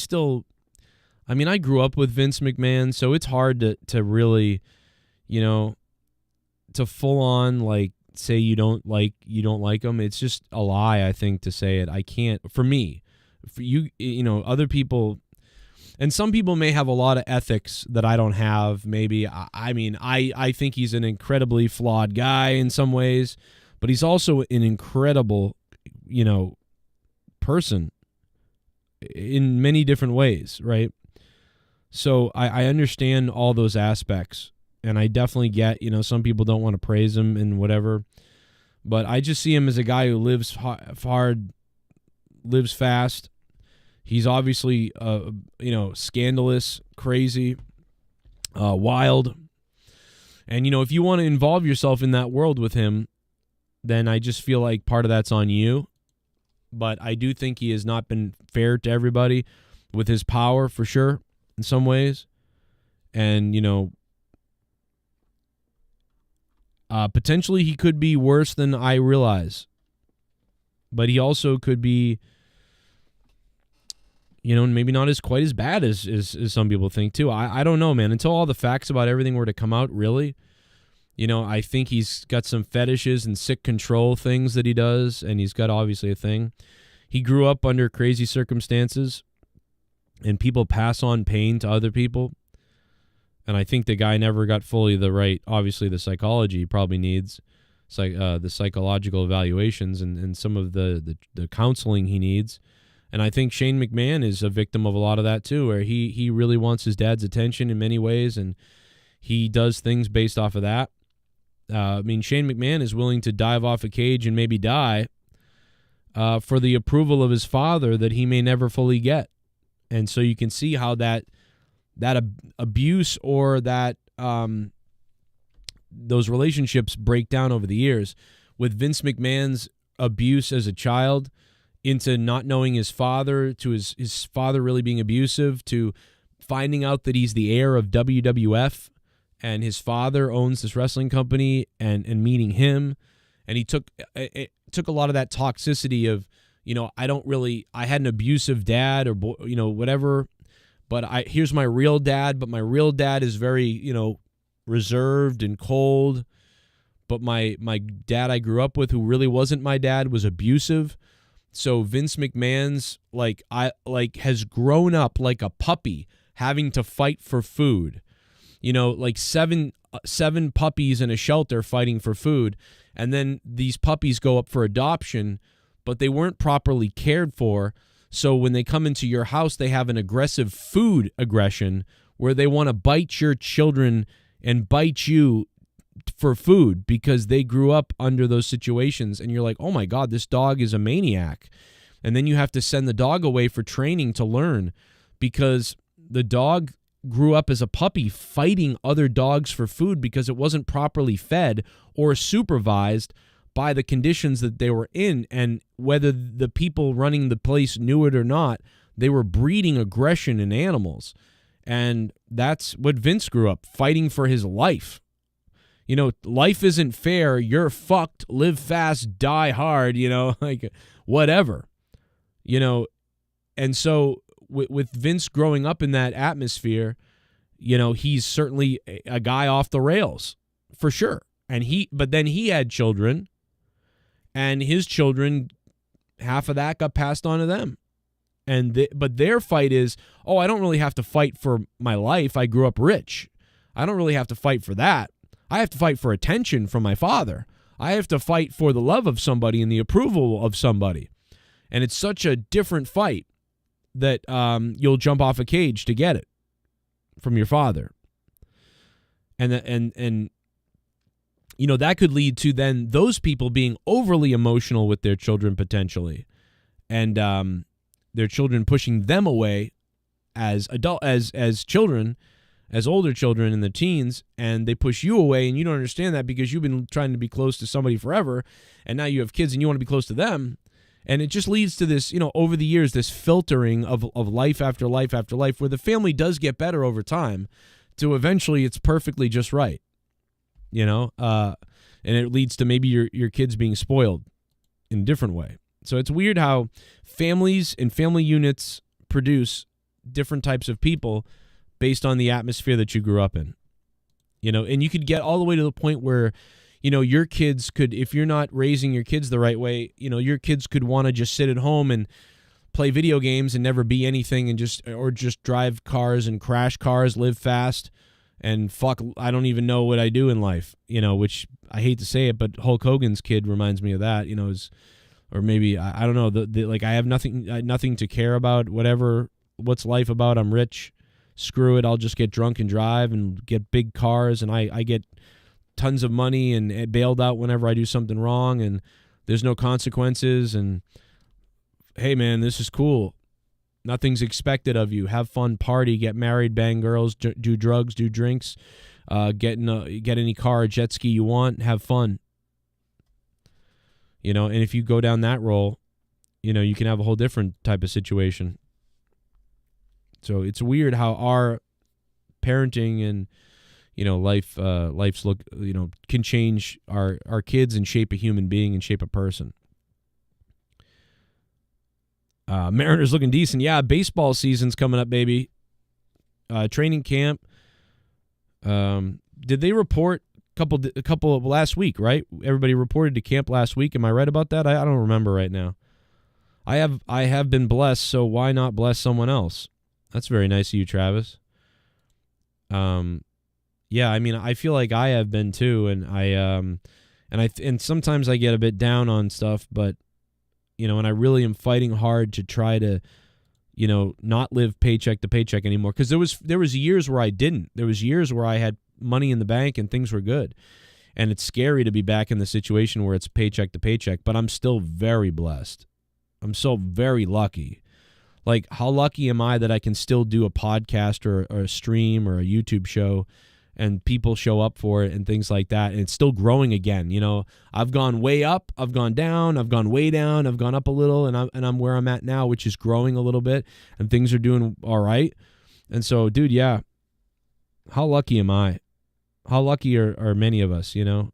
grew up with Vince McMahon, so it's hard to really, to full on like say you don't like him. It's just a lie, I think, to say it. I can't. For me, for you, other people, and some people may have a lot of ethics that I don't have. Maybe I think he's an incredibly flawed guy in some ways, but he's also an incredible, person in many different ways, right? So I understand all those aspects, and I definitely get, some people don't want to praise him and whatever, but I just see him as a guy who lives hard, lives fast. He's obviously, scandalous, crazy, wild. And, if you want to involve yourself in that world with him, then I just feel like part of that's on you. But I do think he has not been fair to everybody with his power, for sure, in some ways. And, potentially he could be worse than I realize. But he also could be, maybe not quite as bad as some people think, too. I don't know, man. Until all the facts about everything were to come out, really, I think he's got some fetishes and sick control things that he does, and he's got obviously a thing. He grew up under crazy circumstances, and people pass on pain to other people. And I think the guy never got fully obviously the psychology he probably needs, the psychological evaluations and some of the counseling he needs. And I think Shane McMahon is a victim of a lot of that too, where he really wants his dad's attention in many ways, and he does things based off of that. Shane McMahon is willing to dive off a cage and maybe die for the approval of his father that he may never fully get. And so you can see how that abuse or that those relationships break down over the years. With Vince McMahon's abuse as a child, into not knowing his father, to his father really being abusive, to finding out that he's the heir of WWF and his father owns this wrestling company, and meeting him. And it took a lot of that toxicity of, I had an abusive dad or, whatever, but here's my real dad, but my real dad is very, reserved and cold. But my dad I grew up with, who really wasn't my dad, was abusive. So Vince McMahon's has grown up like a puppy, having to fight for food. Like seven puppies in a shelter fighting for food, and then these puppies go up for adoption, but they weren't properly cared for. So when they come into your house, they have an aggressive food aggression where they want to bite your children and bite you for food because they grew up under those situations. And you're like, oh my God, this dog is a maniac. And then you have to send the dog away for training to learn, because the dog grew up as a puppy fighting other dogs for food because it wasn't properly fed or supervised by the conditions that they were in. And whether the people running the place knew it or not, they were breeding aggression in animals. And that's what Vince grew up fighting for his life. Life isn't fair. You're fucked. Live fast, die hard, whatever. And so with Vince growing up in that atmosphere, he's certainly a guy off the rails for sure. But then he had children, and his children, half of that got passed on to them. But their fight is, I don't really have to fight for my life. I grew up rich. I don't really have to fight for that. I have to fight for attention from my father. I have to fight for the love of somebody and the approval of somebody. And it's such a different fight that you'll jump off a cage to get it from your father. And you know, that could lead to then those people being overly emotional with their children potentially, and their children pushing them away as children, as older children in the teens, and they push you away, and you don't understand that because you've been trying to be close to somebody forever, and now you have kids and you want to be close to them, and it just leads to this, you know, over the years, this filtering of life after life after life, where the family does get better over time, to eventually it's perfectly just right. You know, and it leads to maybe your kids being spoiled in a different way. So it's weird how families and family units produce different types of people based on the atmosphere that you grew up in. You know, and you could get all the way to the point where, you know, your kids could, if you're not raising your kids the right way, you know, your kids could want to just sit at home and play video games and never be anything, and just drive cars and crash cars, live fast. And fuck, I don't even know what I do in life, you know, which I hate to say it, but Hulk Hogan's kid reminds me of that, you know, or maybe, I don't know, like I have nothing to care about, what's life about, I'm rich, screw it, I'll just get drunk and drive and get big cars, and I get tons of money and bailed out whenever I do something wrong, and there's no consequences, and hey man, this is cool. Nothing's expected of you. Have fun, party, get married, bang girls, do drugs, do drinks, get any car or jet ski you want, have fun. You know, and if you go down that role, you know, you can have a whole different type of situation. So it's weird how our parenting and, you know, life's look, you know, can change our kids and shape a human being and shape a person. Mariners looking decent. Yeah, baseball season's coming up, baby. Training camp. Did they report a couple of last week, right? Everybody reported to camp last week. Am I right about that? I don't remember right now. I have been blessed, so why not bless someone else? That's very nice of you, Travis. Yeah, I mean, I feel like I have been too, and and sometimes I get a bit down on stuff, but you know, and I really am fighting hard to try to, you know, not live paycheck to paycheck anymore. Because there was years where I didn't. There was years where I had money in the bank and things were good. And it's scary to be back in the situation where it's paycheck to paycheck. But I'm still very blessed. I'm so very lucky. Like, how lucky am I that I can still do a podcast or a stream or a YouTube show, and people show up for it and things like that, and it's still growing again. You know, I've gone way up, I've gone down, I've gone way down, I've gone up a little, and I'm where I'm at now, which is growing a little bit, and things are doing all right. And so, dude, yeah, how lucky am I? How lucky are many of us, you know?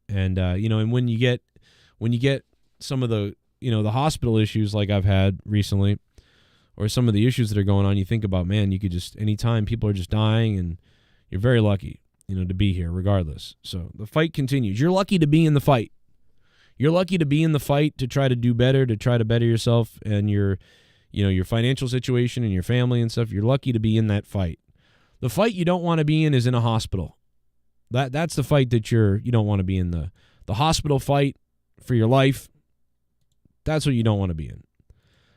And you know, and when you get some of the, you know, the hospital issues like I've had recently, or some of the issues that are going on, you think about, man, you could just, anytime people are just dying, and you're very lucky, you know, to be here regardless. So the fight continues. You're lucky to be in the fight. You're lucky to be in the fight, to try to do better, to try to better yourself and your, you know, your financial situation and your family and stuff. You're lucky to be in that fight. The fight you don't want to be in is in a hospital. That's the fight that you don't want to be in. The hospital fight for your life. That's what you don't want to be in.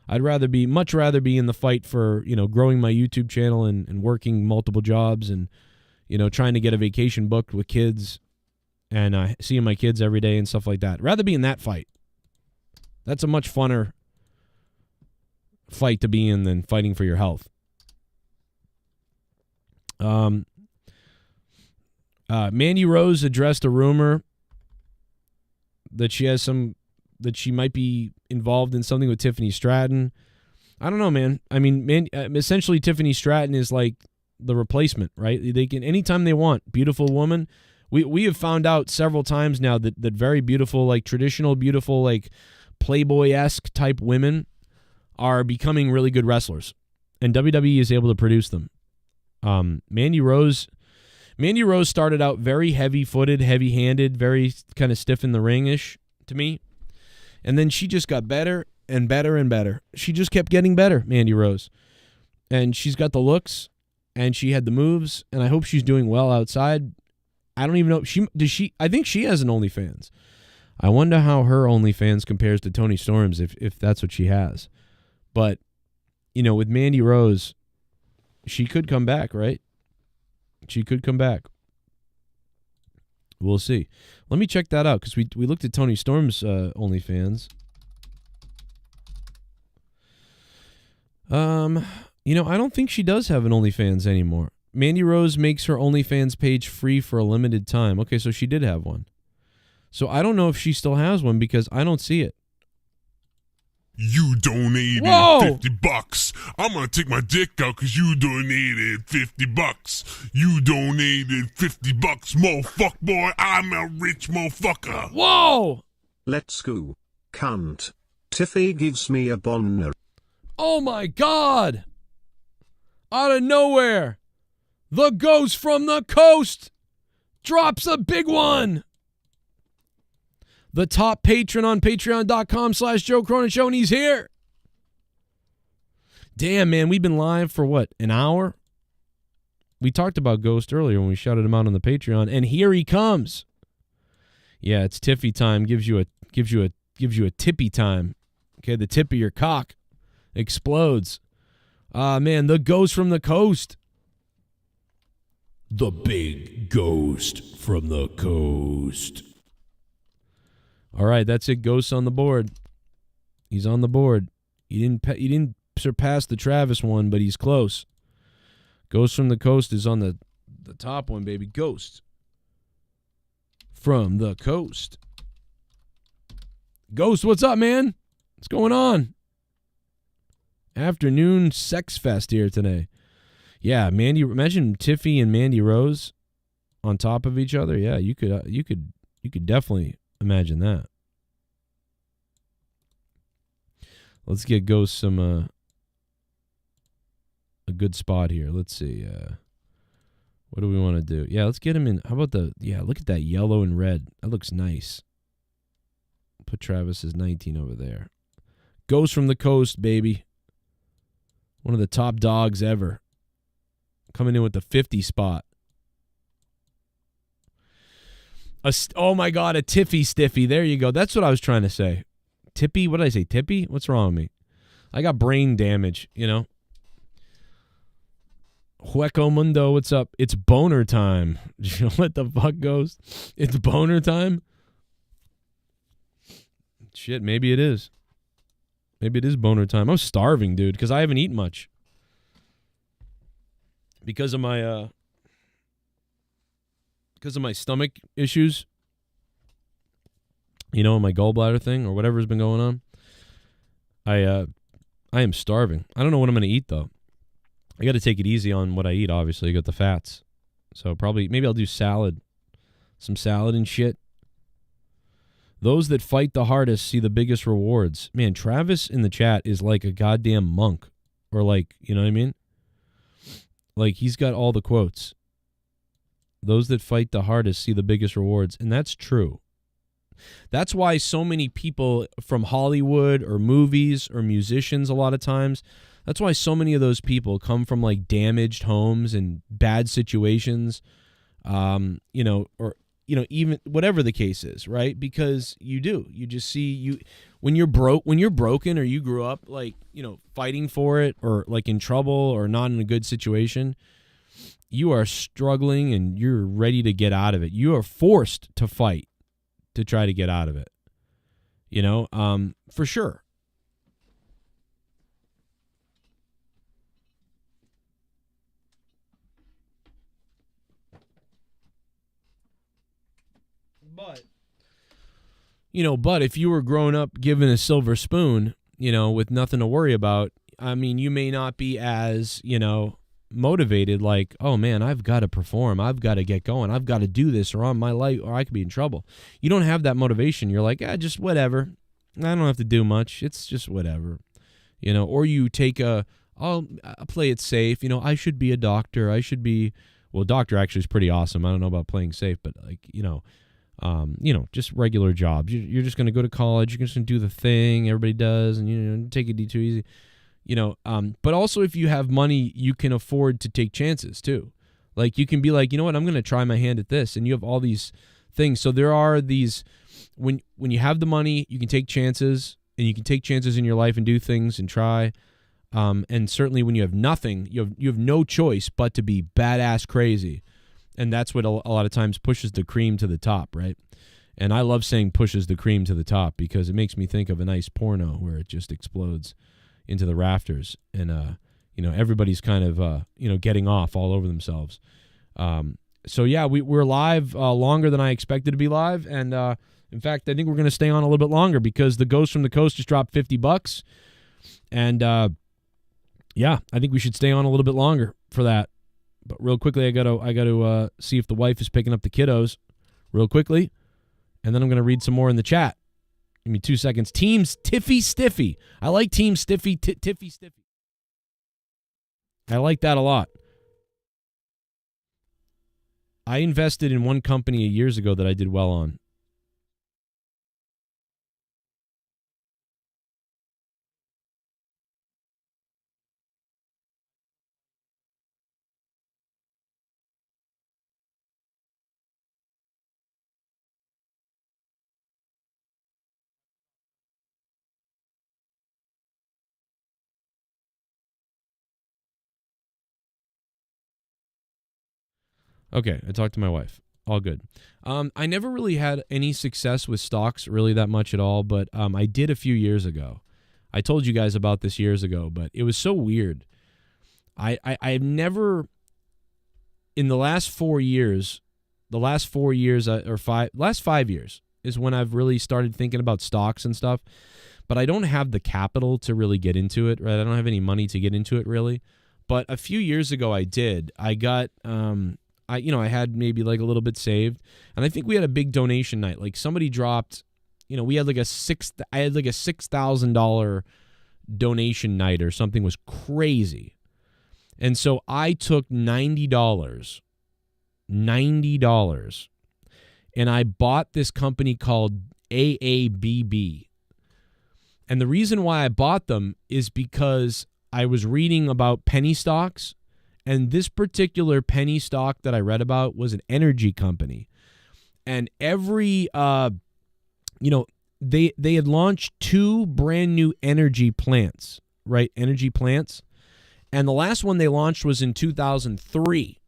I'd much rather be in the fight for, you know, growing my YouTube channel and working multiple jobs and, you know, trying to get a vacation booked with kids and seeing my kids every day and stuff like that. Rather be in that fight. That's a much funner fight to be in than fighting for your health. Mandy Rose addressed a rumor that she might be involved in something with Tiffany Stratton. I don't know, man. I mean, essentially Tiffany Stratton is like the replacement, right? They can, anytime they want, beautiful woman. We have found out several times now that very beautiful, like traditional beautiful, like Playboy-esque type women are becoming really good wrestlers, and WWE is able to produce them. Mandy Rose started out very heavy-footed, heavy-handed, very kind of stiff in the ring-ish to me, and then she just got better and better and better. She just kept getting better, Mandy Rose, and she's got the looks, and she had the moves, and I hope she's doing well outside I don't even know. I think she has an OnlyFans. I wonder how her OnlyFans compares to Toni Storm's if that's what she has. But, with Mandy Rose, she could come back, right? She could come back. We'll see. Let me check that out because we looked at Toni Storm's OnlyFans. I don't think she does have an OnlyFans anymore. Mandy Rose makes her OnlyFans page free for a limited time. Okay, so she did have one. So I don't know if she still has one because I don't see it. You donated Whoa! $50. I'm gonna take my dick out because you donated $50. You donated $50, motherfucker boy. I'm a rich motherfucker. Whoa! Let's go. Cunt. Tiffy gives me a boner. Oh my God! Out of nowhere, the ghost from the coast drops a big one. The top patron on patreon.com/Joe Cronin Show, and he's here. Damn, man, we've been live for what, an hour? We talked about Ghost earlier when we shouted him out on the Patreon, and here he comes. Yeah, it's Tiffy time. Gives you a tippy time. Okay, the tip of your cock explodes. Man, the ghost from the coast. The big ghost from the coast. All right, that's it. Ghost on the board. He's on the board. He didn't surpass the Travis one, but he's close. Ghost from the coast is on the top one, baby. Ghost from the coast. Ghost, what's up, man? What's going on? Afternoon sex fest here today. Yeah, Mandy. Imagine Tiffy and Mandy Rose on top of each other. Yeah, you could definitely imagine that. Let's get Ghost some a good spot here. Let's see. What do we want to do? Yeah, let's get him in. How about look at that yellow and red. That looks nice. Put Travis's 19 over there. Ghost from the coast, baby. One of the top dogs ever. Coming in with the 50 spot. Oh my God, a Tiffy Stiffy. There you go. That's what I was trying to say. Tippy? What did I say? Tippy? What's wrong with me? I got brain damage, Hueco Mundo, what's up? It's boner time. What the fuck goes? It's boner time? Shit, maybe it is. Maybe it is boner time. I'm starving, dude, because I haven't eaten much. Because of my stomach issues. My gallbladder thing or whatever's been going on. I am starving. I don't know what I'm going to eat, though. I got to take it easy on what I eat, obviously. I got the fats. So maybe I'll do salad. Some salad and shit. Those that fight the hardest see the biggest rewards. Man, Travis in the chat is like a goddamn monk. Or like, you know what I mean? Like, he's got all the quotes. Those that fight the hardest see the biggest rewards. And that's true. That's why so many people from Hollywood or movies or musicians a lot of times, that's why so many of those people come from like damaged homes and bad situations, even whatever the case is, right? Because you just see when you're broken or you grew up like, fighting for it or like in trouble or not in a good situation, you are struggling and you're ready to get out of it. You are forced to fight to try to get out of it, for sure. But if you were grown up given a silver spoon, with nothing to worry about, I mean, you may not be as, motivated like, oh man, I've got to perform. I've got to get going. I've got to do this or on my life or I could be in trouble. You don't have that motivation. You're like, just whatever. I don't have to do much. It's just whatever, or you take I'll play it safe. I should be a doctor. Doctor actually is pretty awesome. I don't know about playing safe, but like, just regular jobs. You're just going to go to college. You're just going to do the thing everybody does and, take it too easy. But also if you have money, you can afford to take chances too. Like, you can be like, you know what, I'm going to try my hand at this, and you have all these things. So there are these, when you have the money, you can take chances, and you can take chances in your life and do things and try. And certainly when you have nothing, you have no choice but to be badass crazy. And that's what a lot of times pushes the cream to the top, right? And I love saying pushes the cream to the top because it makes me think of a nice porno where it just explodes into the rafters. And, everybody's kind of, getting off all over themselves. So, yeah, we're live longer than I expected to be live. And, in fact, I think we're going to stay on a little bit longer because the Ghost from the Coast just dropped $50. And, yeah, I think we should stay on a little bit longer for that. But real quickly, I got to see if the wife is picking up the kiddos real quickly. And then I'm going to read some more in the chat. Give me 2 seconds. Teams Tiffy Stiffy. I like Team Stiffy Tiffy Stiffy. I like that a lot. I invested in one company years ago that I did well on. Okay, I talked to my wife. All good. I never really had any success with stocks really that much at all, but I did a few years ago. I told you guys about this years ago, but it was so weird. I've never, in the last 4 years, last 5 years is when I've really started thinking about stocks and stuff, but I don't have the capital to really get into it, right? I don't have any money to get into it really, but a few years ago I did. I got... I had maybe like a little bit saved, and I think we had a big donation night. Like somebody dropped, we had like I had like a $6,000 donation night or something. Was crazy. And so I took $90, and I bought this company called AABB. And the reason why I bought them is because I was reading about penny stocks. And this particular penny stock that I read about was an energy company. And every, they had launched 2 brand new energy plants, right? Energy plants. And the last one they launched was in 2003.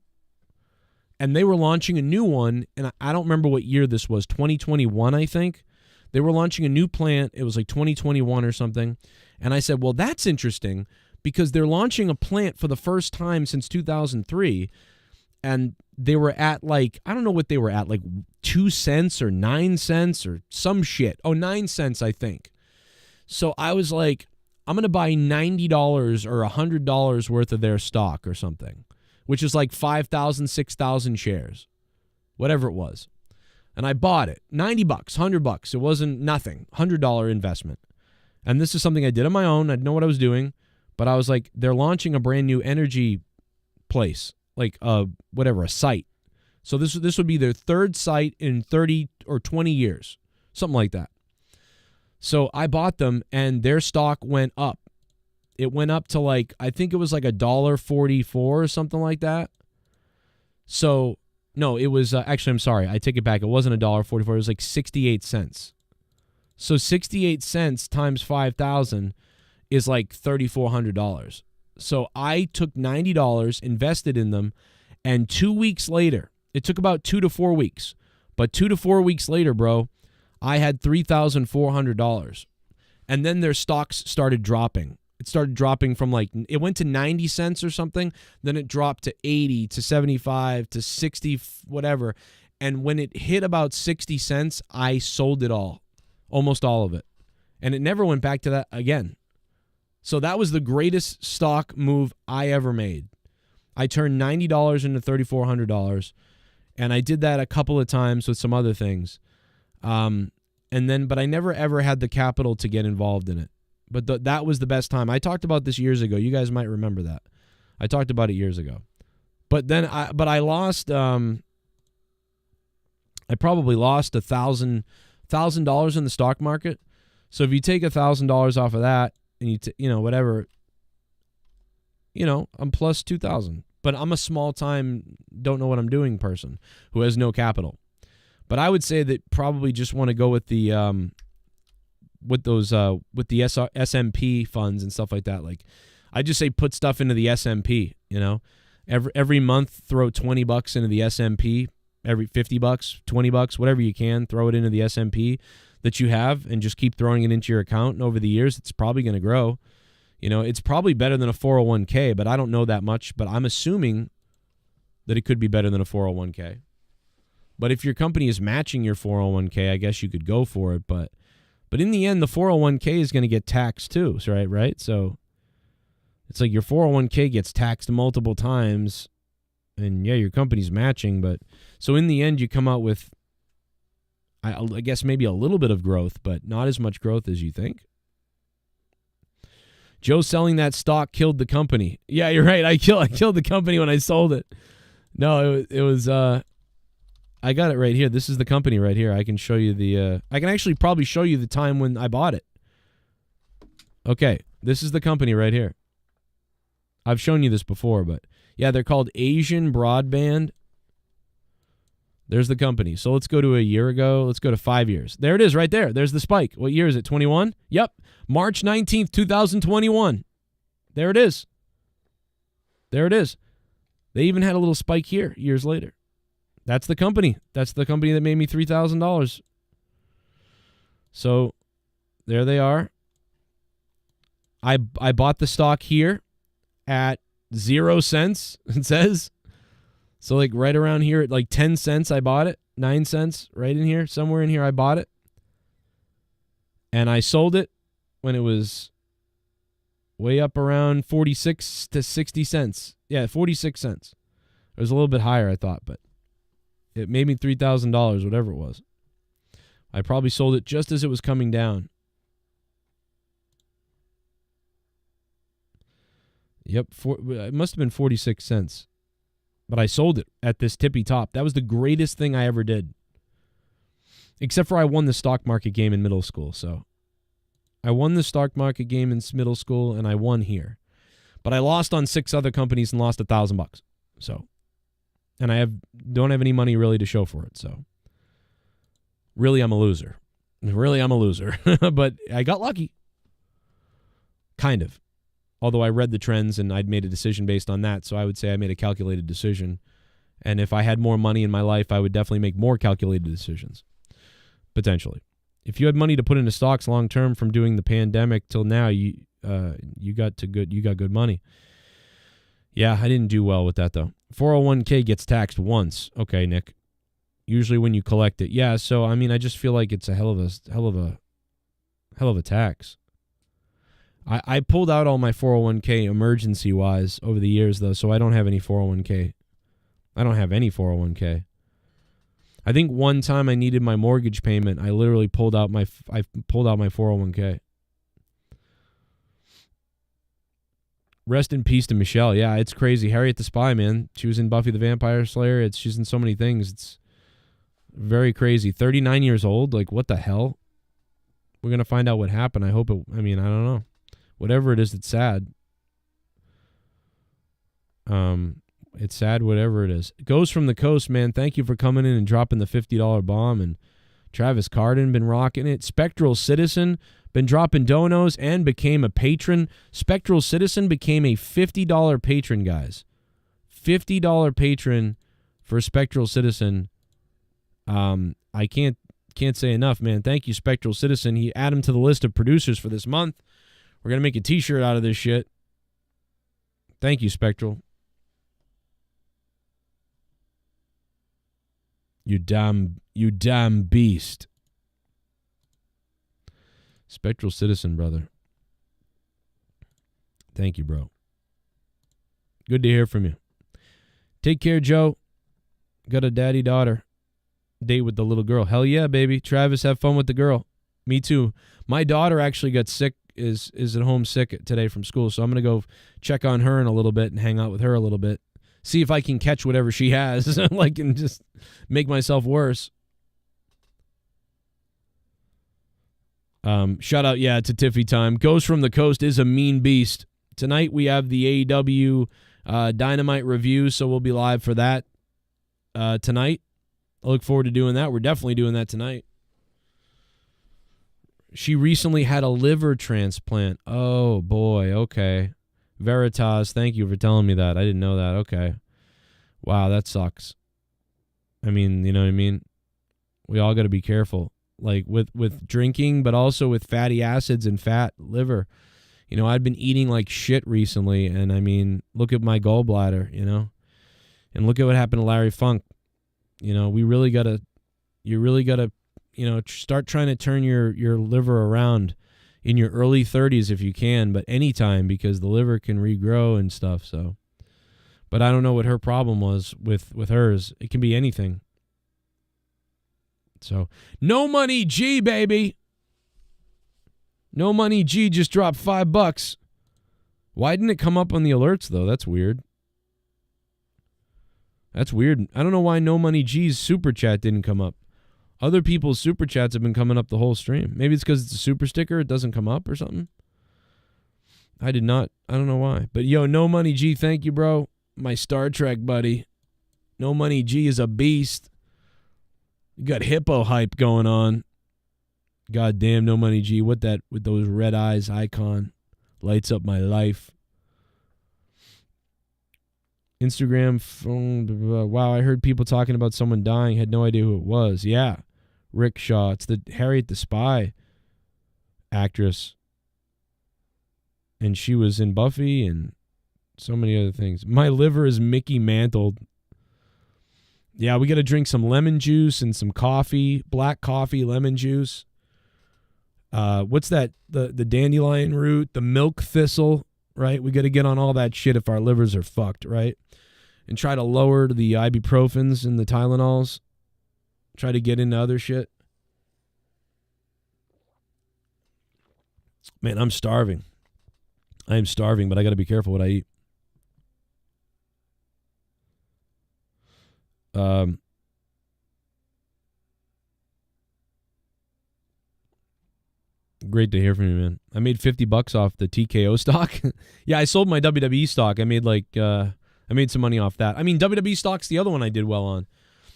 And they were launching a new one. And I don't remember what year this was, 2021, I think. They were launching a new plant. It was like 2021 or something. And I said, well, that's interesting, because they're launching a plant for the first time since 2003, and they were at like, I don't know what they were at, like 2 cents or 9 cents or some shit. Oh, 9 cents, I think. So I was like, I'm going to buy $90 or $100 worth of their stock or something, which is like 5,000, 6,000 shares, whatever it was. And I bought it, $90, $100. It wasn't nothing, $100 investment. And this is something I did on my own. I didn't know what I was doing. But I was like, they're launching a brand new energy place, like a site. So this would be their 3rd site in 30 or 20 years, something like that. So I bought them, and their stock went up. It went up to like, I think it was like $1.44 or something like that. So no, it was actually, I'm sorry, I take it back. It wasn't $1.44. It was like 68 cents. So 68 cents times 5,000 is like $3,400. So I took $90, invested in them, and 2 weeks later, it took about 2 to 4 weeks, but 2 to 4 weeks later, bro, I had $3,400. And then their stocks started dropping. It started dropping from like, it went to 90 cents or something, then it dropped to 80 to 75 to 60, whatever. And when it hit about 60 cents, I sold it all, almost all of it. And it never went back to that again. So that was the greatest stock move I ever made. I turned $90 into $3,400, and I did that a couple of times with some other things. But I never ever had the capital to get involved in it. But that was the best time. I talked about this years ago. You guys might remember that. I talked about it years ago. But then I lost. I probably lost $1,000 in the stock market. So if you take $1,000 off of that, and whatever, I'm plus 2,000, but I'm a small-time, don't know what I'm doing person who has no capital. But I would say that probably just want to go with the SMP funds and stuff like that. Like, I just say put stuff into the SMP. You know, every month throw $20 into the SMP. Every $50, $20, whatever you can, throw it into the SMP that you have, and just keep throwing it into your account. And over the years, it's probably going to grow. You know, it's probably better than a 401k, but I don't know that much. But I'm assuming that it could be better than a 401k. But if your company is matching your 401k, I guess you could go for it. But in the end, the 401k is going to get taxed too, right? So it's like your 401k gets taxed multiple times, and yeah, your company's matching. But so in the end, you come out with, I guess, maybe a little bit of growth, but not as much growth as you think. Joe selling that stock killed the company. Yeah, you're right. I killed the company when I sold it. No, it was I got it right here. This is the company right here. I can show you the I can actually probably show you the time when I bought it. Okay, this is the company right here. I've shown you this before, but yeah, they're called Asian Broadband. There's the company. So let's go to a year ago. Let's go to 5 years. There it is right there. There's the spike. What year is it? 21? Yep. March 19th, 2021. There it is. There it is. They even had a little spike here years later. That's the company. That's the company that made me $3,000. So there they are. I bought the stock here at 0 cents, it says. So like right around here at like 10 cents I bought it. 9 cents right in here. Somewhere in here I bought it. And I sold it when it was way up around 46 to 60 cents. Yeah, 46 cents. It was a little bit higher, I thought, but it made me $3,000, whatever it was. I probably sold it just as it was coming down. Yep, it must have been 46 cents. But I sold it at this tippy top. That was the greatest thing I ever did. Except for I won the stock market game in middle school. So I won the stock market game in middle school, and I won here. But I lost on 6 other companies and lost $1,000. So, and I don't have any money really to show for it. So really, I'm a loser. Really, I'm a loser. But I got lucky. Kind of. Although I read the trends and I'd made a decision based on that, so I would say I made a calculated decision. And if I had more money in my life, I would definitely make more calculated decisions, potentially. If you had money to put into stocks long term from doing the pandemic till now, you got good money. Yeah, I didn't do well with that though. 401k gets taxed once. Okay, Nick. Usually when you collect it, yeah. So I mean, I just feel like it's a hell of a tax. I pulled out all my 401k emergency-wise over the years, though, so I don't have any 401k. I don't have any 401k. I think one time I needed my mortgage payment, I literally pulled out my 401k. Rest in peace to Michelle. Yeah, it's crazy. Harriet the Spy, man. She was in Buffy the Vampire Slayer. She's in so many things. It's very crazy. 39 years old. Like, what the hell? We're going to find out what happened. I don't know. Whatever it is, it's sad. It's sad, whatever it is. Goes from the coast, man. Thank you for coming in and dropping the $50 bomb. And Travis Carden been rocking it. Spectral Citizen been dropping donos and became a patron. Spectral Citizen became a $50 patron, guys. $50 patron for Spectral Citizen. I can't say enough, man. Thank you, Spectral Citizen. He added him to the list of producers for this month. We're going to make a t-shirt out of this shit. Thank you, Spectral. You damn beast. Spectral Citizen, brother. Thank you, bro. Good to hear from you. Take care, Joe. Got a daddy-daughter date with the little girl. Hell yeah, baby. Travis, have fun with the girl. Me too. My daughter actually got sick, is at home sick today from school, so I'm going to go check on her in a little bit and hang out with her a little bit. See if I can catch whatever she has, like, and just make myself worse. Shout out, yeah, to Tiffy time. Goes from the Coast is a mean beast. Tonight we have the AEW Dynamite review, so we'll be live for that tonight. I look forward to doing that. We're definitely doing that tonight. She recently had a liver transplant. Oh, boy. Okay. Veritas, thank you for telling me that. I didn't know that. Okay. Wow, that sucks. I mean, you know what I mean? We all got to be careful. Like with drinking, but also with fatty acids and fat liver. You know, I've been eating like shit recently, and I mean, look at my gallbladder, you know? And look at what happened to Larry Funk. You know, you really got to, you know, start trying to turn your liver around in your early 30s if you can, but anytime, because the liver can regrow and stuff. So, but I don't know what her problem was with hers. It can be anything. So, No Money G, baby. No Money G just dropped $5. Why didn't it come up on the alerts though? That's weird. That's weird. I don't know why No Money G's super chat didn't come up. Other people's super chats have been coming up the whole stream. Maybe it's because it's a super sticker. It doesn't come up or something. I don't know why. But yo, No Money G, thank you, bro. My Star Trek buddy. No Money G is a beast. You got hippo hype going on. God damn, No Money G. What that with those red eyes icon. Lights up my life. Instagram phone. Wow, I heard people talking about someone dying. Had no idea who it was. Yeah. Rickshaw. It's the Harriet the Spy actress. And she was in Buffy and so many other things. My liver is Mickey Mantled. Yeah, we got to drink some lemon juice and some coffee. Black coffee, lemon juice. What's that? The dandelion root, the milk thistle, right? We got to get on all that shit if our livers are fucked, right? And try to lower the ibuprofens and the Tylenols. Try to get into other shit. Man, I'm starving. I am starving, but I got to be careful what I eat. Great to hear from you, man. I made $50 off the TKO stock. Yeah, I sold my WWE stock. I made I made some money off that. I mean, WWE stock's the other one I did well on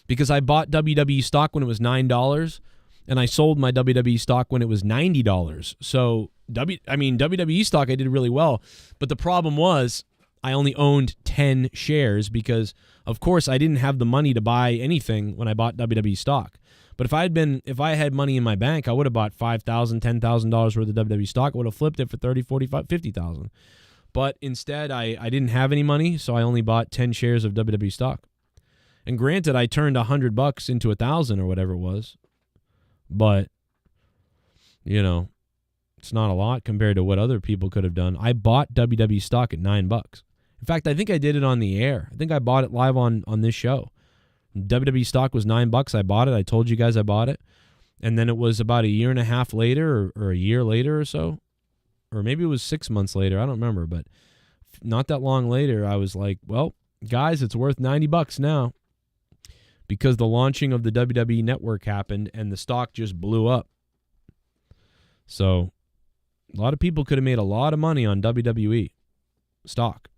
because I bought WWE stock when it was $9 and I sold my WWE stock when it was $90. So WWE stock I did really well, but the problem was I only owned 10 shares because of course I didn't have the money to buy anything when I bought WWE stock. But if I had money in my bank, I would have bought $5,000, $10,000 worth of WWE stock. I would have flipped it for $30,000, $45,000, $50,000. But instead, I didn't have any money, so I only bought 10 shares of WWE stock. And granted, I turned $100 into 1,000 or whatever it was. But, you know, it's not a lot compared to what other people could have done. I bought WWE stock at $9. In fact, I think I did it on the air. I think I bought it live on this show. WWE stock was $9. I bought it. I told you guys I bought it. And then it was about a year and a half later or a year later or so. Or maybe it was 6 months later. I don't remember. But not that long later, I was like, well, guys, it's worth $90 now. Because the launching of the WWE Network happened and the stock just blew up. So a lot of people could have made a lot of money on WWE stock.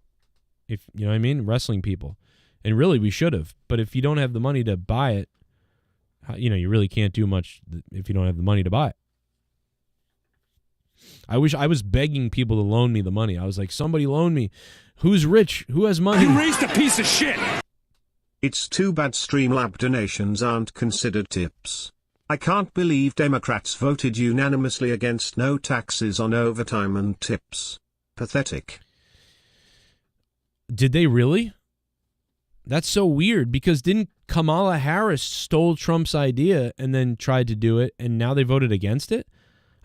If you know what I mean? Wrestling people. And really, we should have. But if you don't have the money to buy it, you know, you really can't do much if you don't have the money to buy it. I wish I was begging people to loan me the money. I was like, somebody loan me. Who's rich? Who has money? You raised a piece of shit. It's too bad Streamlab donations aren't considered tips. I can't believe Democrats voted unanimously against no taxes on overtime and tips. Pathetic. Did they really? That's so weird because didn't Kamala Harris stole Trump's idea and then tried to do it and now they voted against it?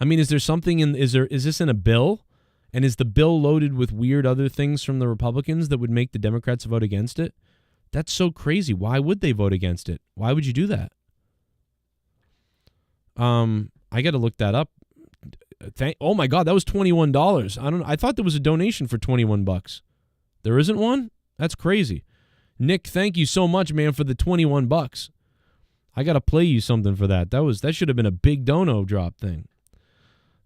I mean, is there something is this in a bill? And is the bill loaded with weird other things from the Republicans that would make the Democrats vote against it? That's so crazy. Why would they vote against it? Why would you do that? I got to look that up. Oh my God, that was $21. I thought there was a donation for $21. There isn't one? That's crazy. Nick, thank you so much, man, for the $21. I got to play you something for that. That should have been a big dono drop thing.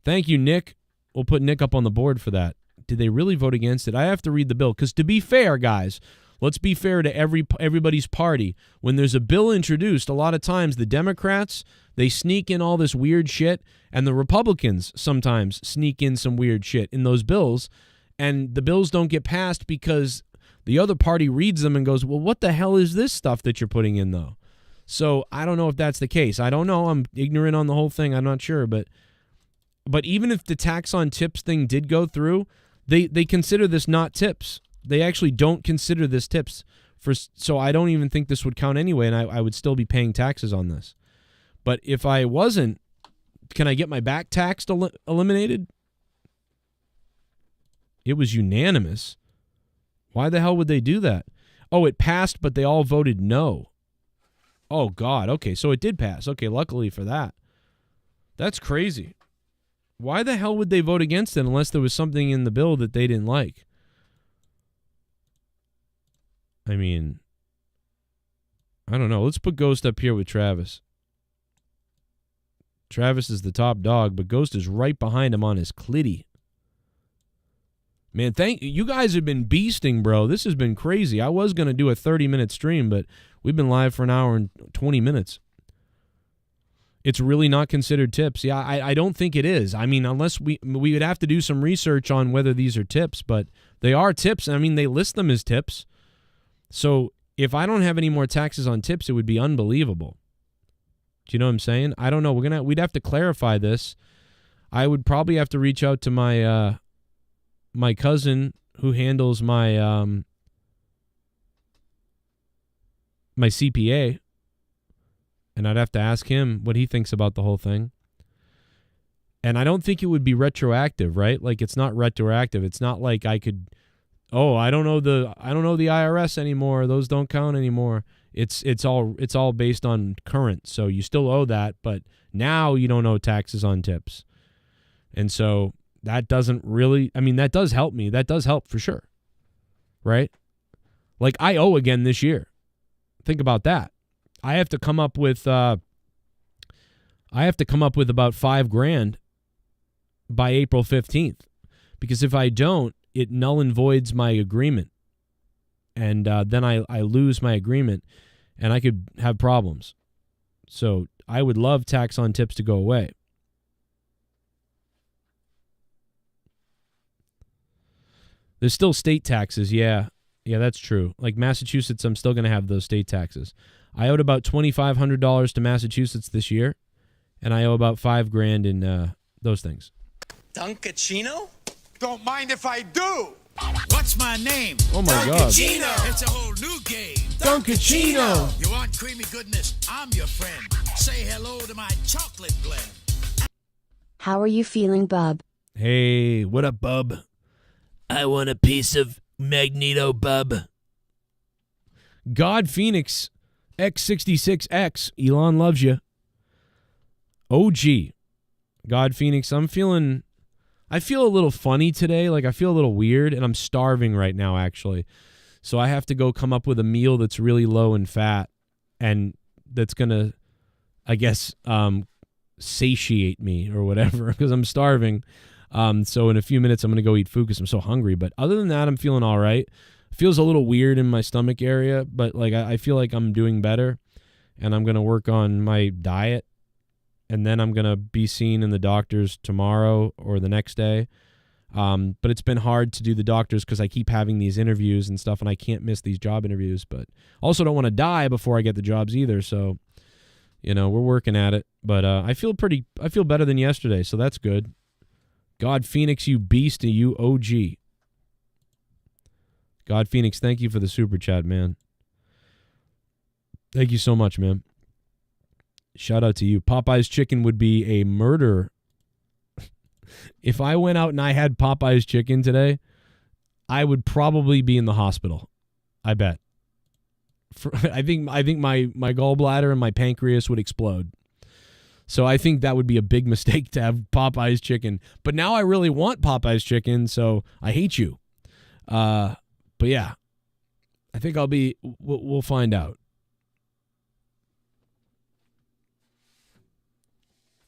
Thank you, Nick. We'll put Nick up on the board for that. did they really vote against it? I have to read the bill, because to be fair, guys, let's be fair to everybody's party. When there's a bill introduced, a lot of times the Democrats, they sneak in all this weird shit, and the Republicans sometimes sneak in some weird shit in those bills, and the bills don't get passed because the other party reads them and goes, well, what the hell is this stuff that you're putting in, though? So I don't know if that's the case. I don't know. I'm ignorant on the whole thing. I'm not sure. But even if the tax on tips thing did go through, they consider this not tips. They actually don't consider this tips. So I don't even think this would count anyway, and I would still be paying taxes on this. But if I wasn't, can I get my back tax eliminated? It was unanimous. Why the hell would they do that? Oh, it passed, but they all voted no. Oh, God. Okay, so it did pass. Okay, luckily for that. That's crazy. Why the hell would they vote against it unless there was something in the bill that they didn't like? I mean, I don't know. Let's put Ghost up here with Travis. Travis is the top dog, but Ghost is right behind him on his clitty. Man, you guys have been beasting, bro. This has been crazy. I was going to do a 30-minute stream, but we've been live for an hour and 20 minutes. It's really not considered tips. Yeah, I don't think it is. I mean, unless we would have to do some research on whether these are tips, but they are tips. I mean, they list them as tips. So if I don't have any more taxes on tips, it would be unbelievable. Do you know what I'm saying? I don't know. We'd have to clarify this. I would probably have to reach out to my my cousin who handles my my CPA, and I'd have to ask him what he thinks about the whole thing. And I don't think it would be retroactive, right? Like, it's not retroactive. It's not like I could, I don't know the IRS anymore. Those don't count anymore. It's all based on current. So you still owe that, but now you don't owe taxes on tips. And so that doesn't really, I mean, that does help me. That does help for sure. Right? Like, I owe again this year. Think about that. I have to come up with about $5,000 by April 15th, because if I don't, it null and voids my agreement, and then I lose my agreement, and I could have problems. So I would love tax on tips to go away. There's still state taxes, yeah, that's true. Like Massachusetts, I'm still going to have those state taxes. I owed about $2,500 to Massachusetts this year, and I owe about $5,000 in those things. Duncachino? Don't mind if I do. What's my name? Oh my God! Duncachino. It's a whole new game. Duncachino. You want creamy goodness? I'm your friend. Say hello to my chocolate blend. How are you feeling, bub? Hey, what up, bub? I want a piece of Magneto, bub. God Phoenix X66X. Elon loves you. OG. God Phoenix. I feel a little funny today. Like, I feel a little weird, and I'm starving right now, actually. So I have to go come up with a meal that's really low in fat and that's going to, I guess, satiate me or whatever, because I'm starving. So in a few minutes, I'm going to go eat food because I'm so hungry. But other than that, I'm feeling all right. It feels a little weird in my stomach area, but like I feel like I'm doing better, and I'm going to work on my diet. And then I'm going to be seen in the doctors tomorrow or the next day. But it's been hard to do the doctors because I keep having these interviews and stuff, and I can't miss these job interviews. But also don't want to die before I get the jobs either. So, we're working at it. But I feel better than yesterday, so that's good. God Phoenix, you beast, you OG. God Phoenix, thank you for the super chat, man. Thank you so much, man. Shout out to you. Popeye's chicken would be a murder. If I went out and I had Popeye's chicken today, I would probably be in the hospital. I bet. I think my gallbladder and my pancreas would explode. So I think that would be a big mistake to have Popeye's chicken. But now I really want Popeye's chicken, so I hate you. But yeah, I think we'll find out.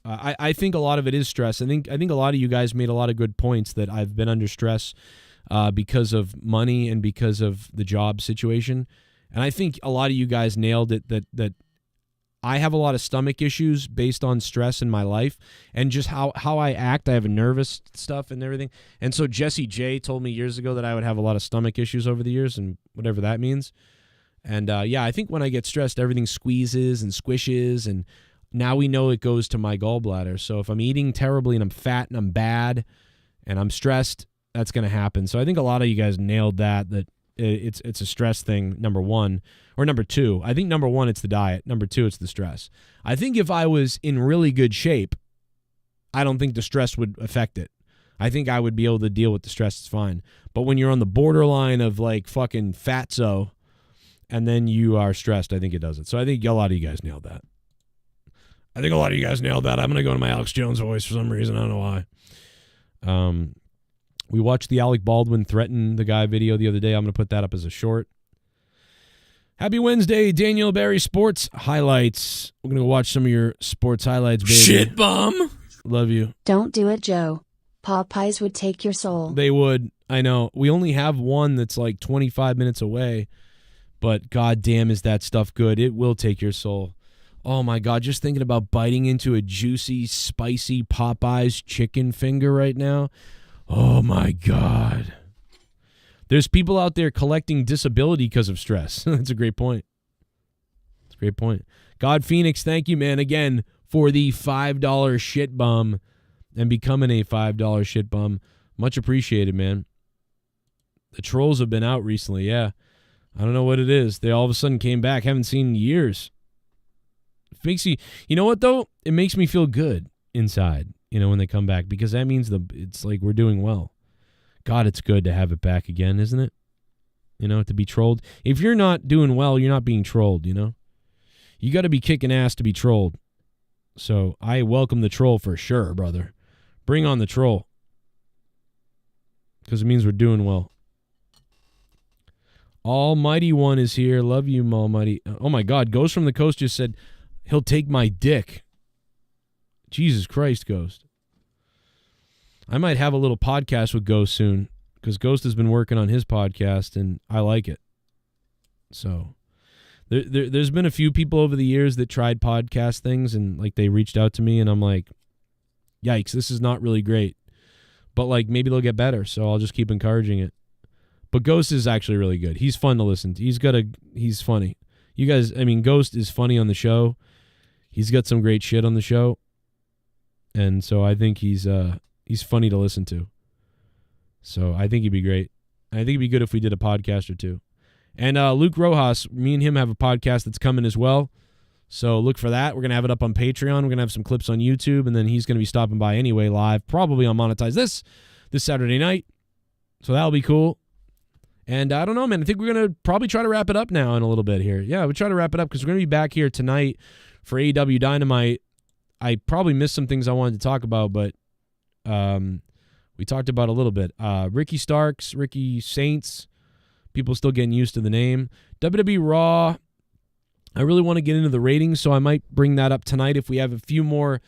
I think a lot of it is stress. I think a lot of you guys made a lot of good points that I've been under stress because of money and because of the job situation. And I think a lot of you guys nailed it that I have a lot of stomach issues based on stress in my life and just how I act. I have a nervous stuff and everything. And so Jesse J told me years ago that I would have a lot of stomach issues over the years and whatever that means. And I think when I get stressed, everything squeezes and squishes. And now we know it goes to my gallbladder. So if I'm eating terribly and I'm fat and I'm bad and I'm stressed, that's going to happen. So I think a lot of you guys nailed that it's a stress thing, number one. Or number two, I think number one, it's the diet. Number two, it's the stress. I think if I was in really good shape, I don't think the stress would affect it. I think I would be able to deal with the stress. It's fine. But when you're on the borderline of like fucking fatso and then you are stressed, I think it does it. So I think a lot of you guys nailed that. I'm going to go to my Alex Jones voice for some reason. I don't know why. We watched the Alec Baldwin threaten the guy video the other day. I'm going to put that up as a short. Happy Wednesday, Daniel Barry Sports Highlights. We're going to go watch some of your sports highlights, baby. Shit bum. Love you. Don't do it, Joe. Popeyes would take your soul. They would. I know. We only have one that's like 25 minutes away, but goddamn is that stuff good. It will take your soul. Oh, my God. Just thinking about biting into a juicy, spicy Popeyes chicken finger right now. Oh, my God. There's people out there collecting disability because of stress. That's a great point. God Phoenix, thank you, man, again, for the $5 shit bum and becoming a $5 shit bum. Much appreciated, man. The trolls have been out recently, yeah. I don't know what it is. They all of a sudden came back. Haven't seen in years. It makes you know what, though? It makes me feel good inside, when they come back, because that means it's like we're doing well. God, it's good to have it back again, isn't it? To be trolled. If you're not doing well, you're not being trolled, You got to be kicking ass to be trolled. So I welcome the troll for sure, brother. Bring on the troll. Because it means we're doing well. Almighty One is here. Love you, Almighty. Oh, my God. Ghost from the Coast just said, he'll take my dick. Jesus Christ, Ghost. I might have a little podcast with Ghost soon because Ghost has been working on his podcast and I like it. So there's been a few people over the years that tried podcast things and like they reached out to me and I'm like, yikes, this is not really great. But like maybe they'll get better. So I'll just keep encouraging it. But Ghost is actually really good. He's fun to listen to. He's funny. You guys, Ghost is funny on the show. He's got some great shit on the show. And so I think he's funny to listen to. So I think he'd be great. I think it'd be good if we did a podcast or two. And Luke Rojas, me and him have a podcast that's coming as well. So look for that. We're going to have it up on Patreon. We're going to have some clips on YouTube. And then he's going to be stopping by anyway live, probably on Monetize this Saturday night. So that'll be cool. And I don't know, man. I think we're going to probably try to wrap it up now in a little bit here. Yeah, we'll try to wrap it up because we're going to be back here tonight for AEW Dynamite. I probably missed some things I wanted to talk about, but we talked about a little bit. Ricky Starks, Ricky Saints, people still getting used to the name. WWE Raw, I really want to get into the ratings, so I might bring that up tonight if we have a few more,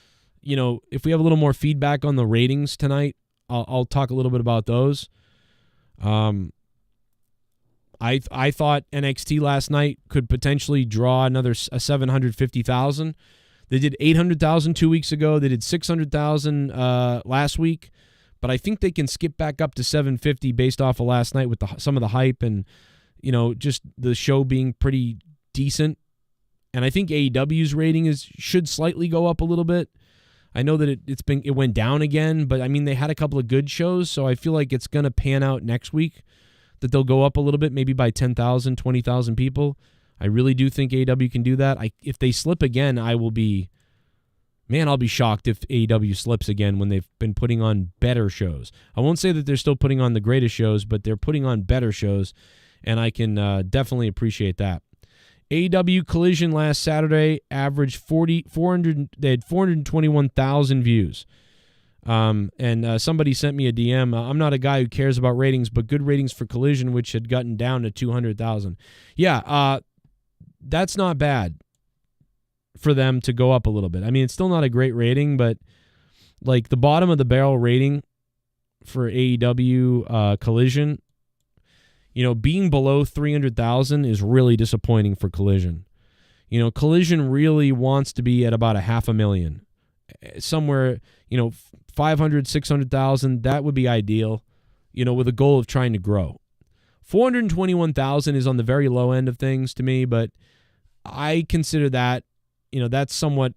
if we have a little more feedback on the ratings tonight, I'll talk a little bit about those. I thought NXT last night could potentially draw another 750,000. They did 800,000 2 weeks ago. They did 600,000 last week. But I think they can skip back up to 750 based off of last night with some of the hype and, just the show being pretty decent. And I think AEW's rating should slightly go up a little bit. I know that it went down again, but they had a couple of good shows, so I feel like it's going to pan out next week that they'll go up a little bit, maybe by 10,000, 20,000 people. I really do think AEW can do that. If they slip again, I'll be shocked if AEW slips again when they've been putting on better shows. I won't say that they're still putting on the greatest shows, but they're putting on better shows, and I can definitely appreciate that. AEW Collision last Saturday averaged 400. They had 421,000 views. And somebody sent me a DM. I'm not a guy who cares about ratings, but good ratings for Collision, which had gotten down to 200,000. Yeah, that's not bad for them to go up a little bit. I mean, it's still not a great rating, but like the bottom of the barrel rating for AEW Collision, being below 300,000 is really disappointing for Collision. Collision really wants to be at about 500,000. Somewhere, 500, 600,000, that would be ideal, with a goal of trying to grow. 421,000 is on the very low end of things to me, but I consider that, that's somewhat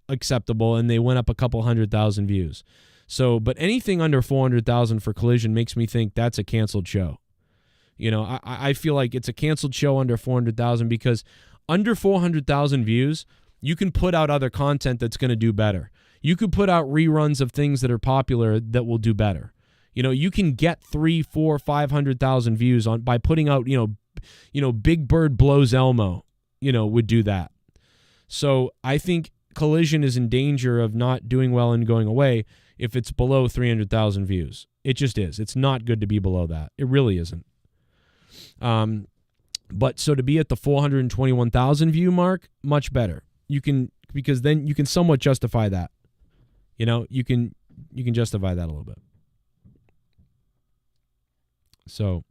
acceptable, and they went up a couple 100,000 views. So, but anything under 400,000 for Collision makes me think that's a canceled show. I feel like it's a canceled show under 400,000 because under 400,000 views, you can put out other content that's going to do better. You could put out reruns of things that are popular that will do better. You can get 300,000, 400,000, 500,000 views by putting out, Big Bird Blows Elmo, would do that. So I think Collision is in danger of not doing well and going away if it's below 300,000 views. It just is. It's not good to be below that. It really isn't. But so to be at the 421,000 view mark, much better. Because then you can somewhat justify that. You can justify that a little bit. So,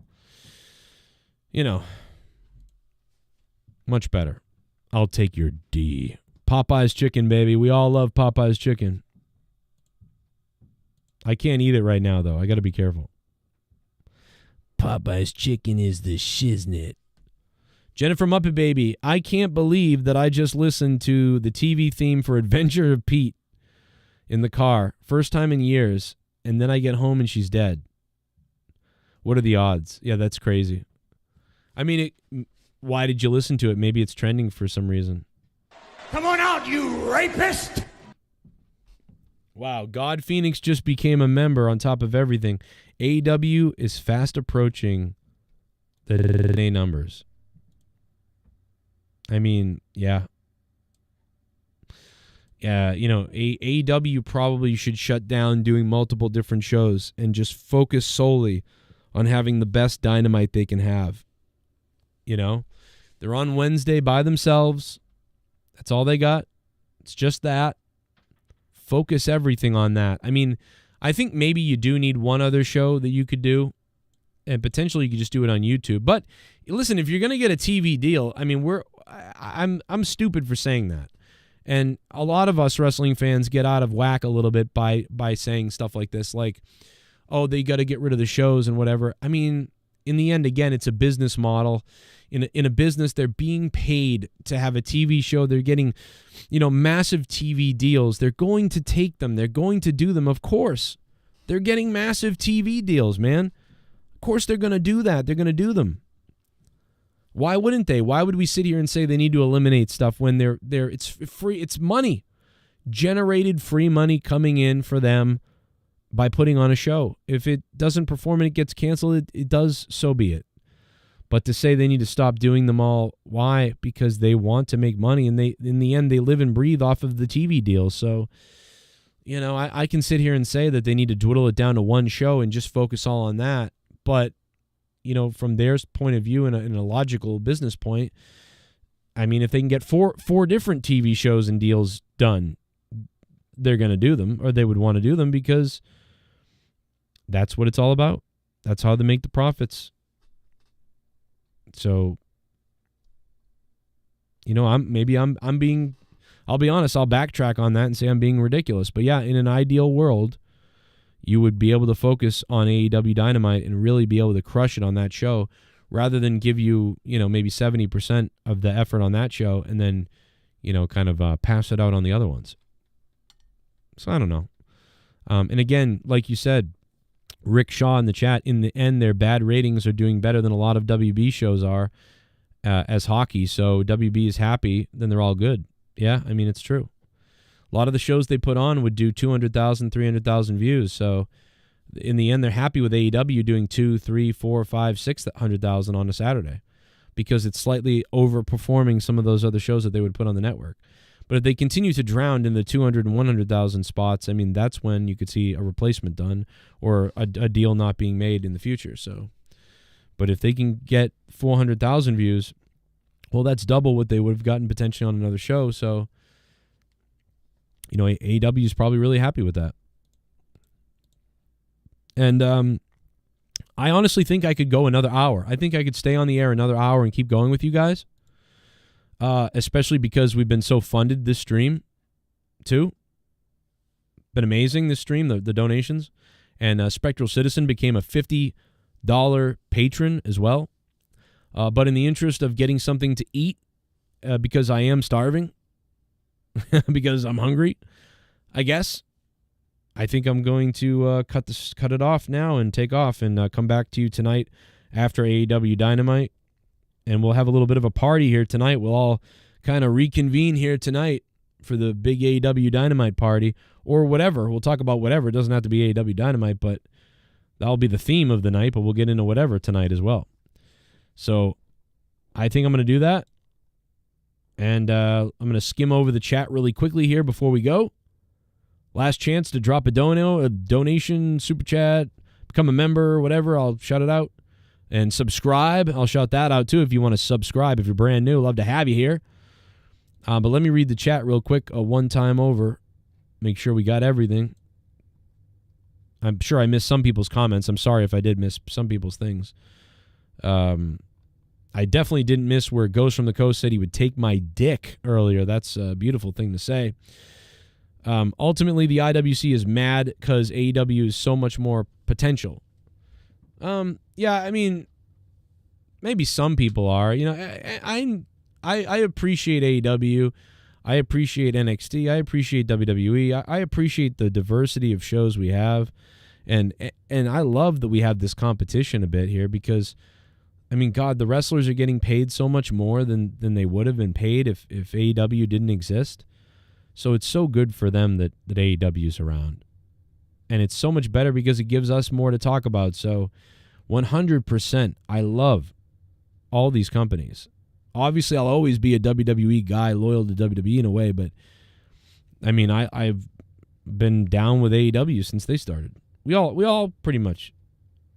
much better. I'll take your D. Popeye's chicken, baby. We all love Popeye's chicken. I can't eat it right now, though. I got to be careful. Popeye's chicken is the shiznit. Jennifer Muppet Baby, I can't believe that I just listened to the TV theme for Adventure of Pete in the car. First time in years. And then I get home and she's dead. What are the odds? Yeah, that's crazy. I mean, why did you listen to it? Maybe it's trending for some reason. Come on out, you rapist! Wow, God Phoenix just became a member on top of everything. AEW is fast approaching the numbers. I mean, yeah. Yeah, AEW probably should shut down doing multiple different shows and just focus solely on having the best Dynamite they can have. They're on Wednesday by themselves. That's all they got. It's just that. Focus everything on that. I mean, I think maybe you do need one other show that you could do, and potentially you could just do it on YouTube. But listen, if you're going to get a TV deal, I mean, I'm stupid for saying that. And a lot of us wrestling fans get out of whack a little bit by saying stuff like this, like, oh, they got to get rid of the shows and whatever. I mean, in the end, again, it's a business model. In a business, they're being paid to have a TV show. They're getting, massive TV deals. They're going to take them. They're going to do them, of course. They're getting massive TV deals, man. Of course they're going to do that. They're going to do them. Why wouldn't they? Why would we sit here and say they need to eliminate stuff when it's free? It's money. Generated free money coming in for them by putting on a show. If it doesn't perform and it gets canceled, it does, so be it. But to say they need to stop doing them all, why? Because they want to make money, and in the end, they live and breathe off of the TV deals. So, I can sit here and say that they need to dwindle it down to one show and just focus all on that. But, from their point of view and a logical business point, I mean, if they can get four different TV shows and deals done, they're going to do them, or they would want to do them because that's what it's all about. That's how they make the profits. So, I'll be honest, I'll backtrack on that and say I'm being ridiculous. But yeah, in an ideal world, you would be able to focus on AEW Dynamite and really be able to crush it on that show rather than give you, maybe 70% of the effort on that show and then, kind of pass it out on the other ones. So I don't know. And again, like you said, Rick Shaw in the chat, in the end, their bad ratings are doing better than a lot of WB shows are as hockey. So WB is happy, then they're all good. Yeah, I mean, it's true. A lot of the shows they put on would do 200,000, 300,000 views. So in the end, they're happy with AEW doing 200,000, 300,000, 400,000, 500,000, 600,000 on a Saturday because it's slightly overperforming some of those other shows that they would put on the network. But if they continue to drown in the 200,000 and 100,000 spots, I mean, that's when you could see a replacement done or a deal not being made in the future. So, but if they can get 400,000 views Well, that's double what they would have gotten potentially on another show. So, you know, AEW is probably really happy with that. And I honestly think I could go another hour. I think I could stay on the air another hour and keep going with you guys, especially because we've been so funded this stream, too. Been amazing, this stream, the donations. And Spectral Citizen became a $50 patron as well. But in the interest of getting something to eat, because I am starving, because I'm hungry, I guess, I think I'm going to cut it off now and take off and come back to you tonight after AEW Dynamite. And we'll have a little bit of a party here tonight. We'll all kind of reconvene here tonight for the big AEW Dynamite party or whatever. We'll talk about whatever. It doesn't have to be AEW Dynamite, but that'll be the theme of the night. But we'll get into whatever tonight as well. So I think I'm going to do that. And I'm going to skim over the chat really quickly here before we go. Last chance to drop a dono, a donation, super chat, become a member, whatever. I'll shout it out. And subscribe. I'll shout that out too if you want to subscribe. If you're brand new, love to have you here. But let me read the chat real quick one time over. Make sure we got everything. I'm sure I missed some people's comments. I'm sorry if I did miss some people's things. I definitely didn't miss where Ghost from the Coast said he would take my dick earlier. That's a beautiful thing to say. Ultimately, the IWC is mad because AEW is so much more potential. Yeah, I mean, maybe some people are. You know, I appreciate AEW. I appreciate NXT. I appreciate WWE. I appreciate the diversity of shows we have. And I love that we have this competition a bit here because, I mean, God, the wrestlers are getting paid so much more than they would have been paid if AEW didn't exist. So it's so good for them that AEW is around. And it's so much better because it gives us more to talk about. So 100%, I love all these companies. Obviously, I'll always be a WWE guy, loyal to WWE in a way, but I mean, I've been down with AEW since they started. We all pretty much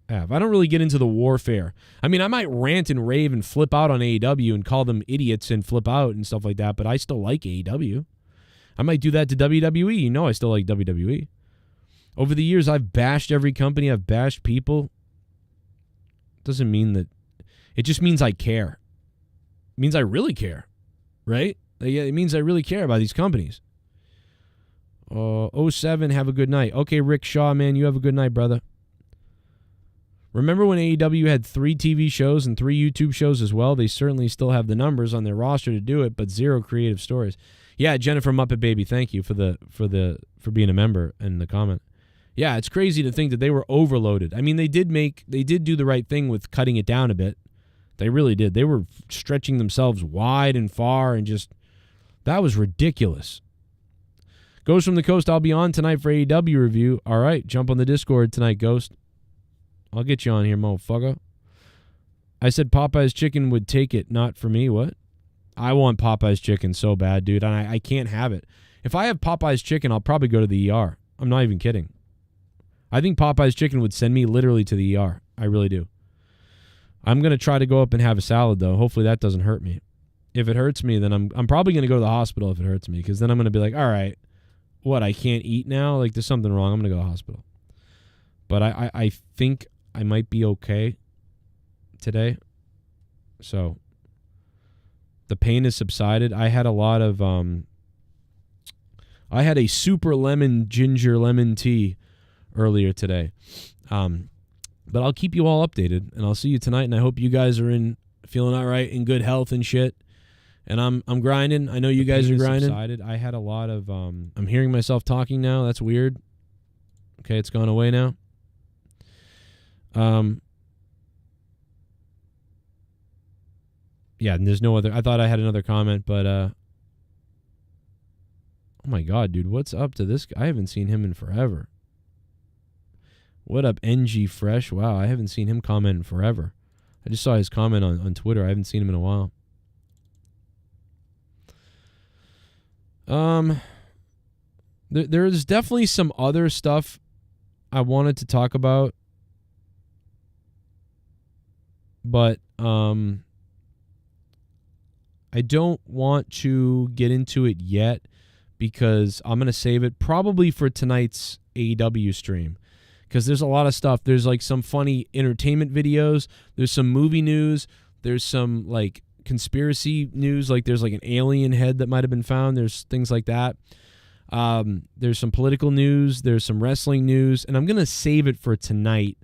have. I don't really get into the warfare. I mean, I might rant and rave and flip out on AEW and call them idiots and flip out and stuff like that, but I still like AEW. I might do that to WWE. You know I still like WWE. Over the years, I've bashed every company. I've bashed people. Doesn't mean that. It just means I care. It means I really care, right? It means I really care about these companies. 07, have a good night. Okay, Rick Shaw, man, you have a good night, brother. Remember when AEW had 3 TV shows and 3 YouTube shows as well? They certainly still have the numbers on their roster to do it, but 0 creative stories. Yeah, Jennifer Muppet Baby, thank you for being a member and the comment. Yeah, it's crazy to think that they were overloaded. I mean, they did do the right thing with cutting it down a bit. They really did. They were stretching themselves wide and far and just, that was ridiculous. Ghost from the Coast, I'll be on tonight for AEW review. All right, jump on the Discord tonight, Ghost. I'll get you on here, motherfucker. I said Popeye's chicken would take it, not for me. What? I want Popeye's chicken so bad, dude, and I can't have it. If I have Popeye's chicken, I'll probably go to the ER. I'm not even kidding. I think Popeye's chicken would send me literally to the ER. I really do. I'm going to try to go up and have a salad, though. Hopefully that doesn't hurt me. If it hurts me, then I'm probably going to go to the hospital if it hurts me, because then I'm going to be like, all right, what, I can't eat now? Like, there's something wrong. I'm going to go to the hospital. But I think I might be okay today. So the pain has subsided. I had a lot of I had a super lemon ginger lemon tea earlier today. But I'll keep you all updated, and I'll see you tonight, and I hope you guys are feeling all right, in good health and shit. And I'm grinding. I know you guys are grinding. Subsided. I had a lot of I'm hearing myself talking now. That's weird. Okay, it's gone away now. Yeah, and there's no other. I thought I had another comment, but oh my God, dude, what's up to this guy? I haven't seen him in forever. What up, NG Fresh? Wow, I haven't seen him comment in forever. I just saw his comment on Twitter. I haven't seen him in a while. There's definitely some other stuff I wanted to talk about, but I don't want to get into it yet because I'm going to save it probably for tonight's AEW stream. Because there's a lot of stuff. There's like some funny entertainment videos. There's some movie news. There's some like conspiracy news. Like there's like an alien head that might have been found. There's things like that. There's some political news. There's some wrestling news. And I'm going to save it for tonight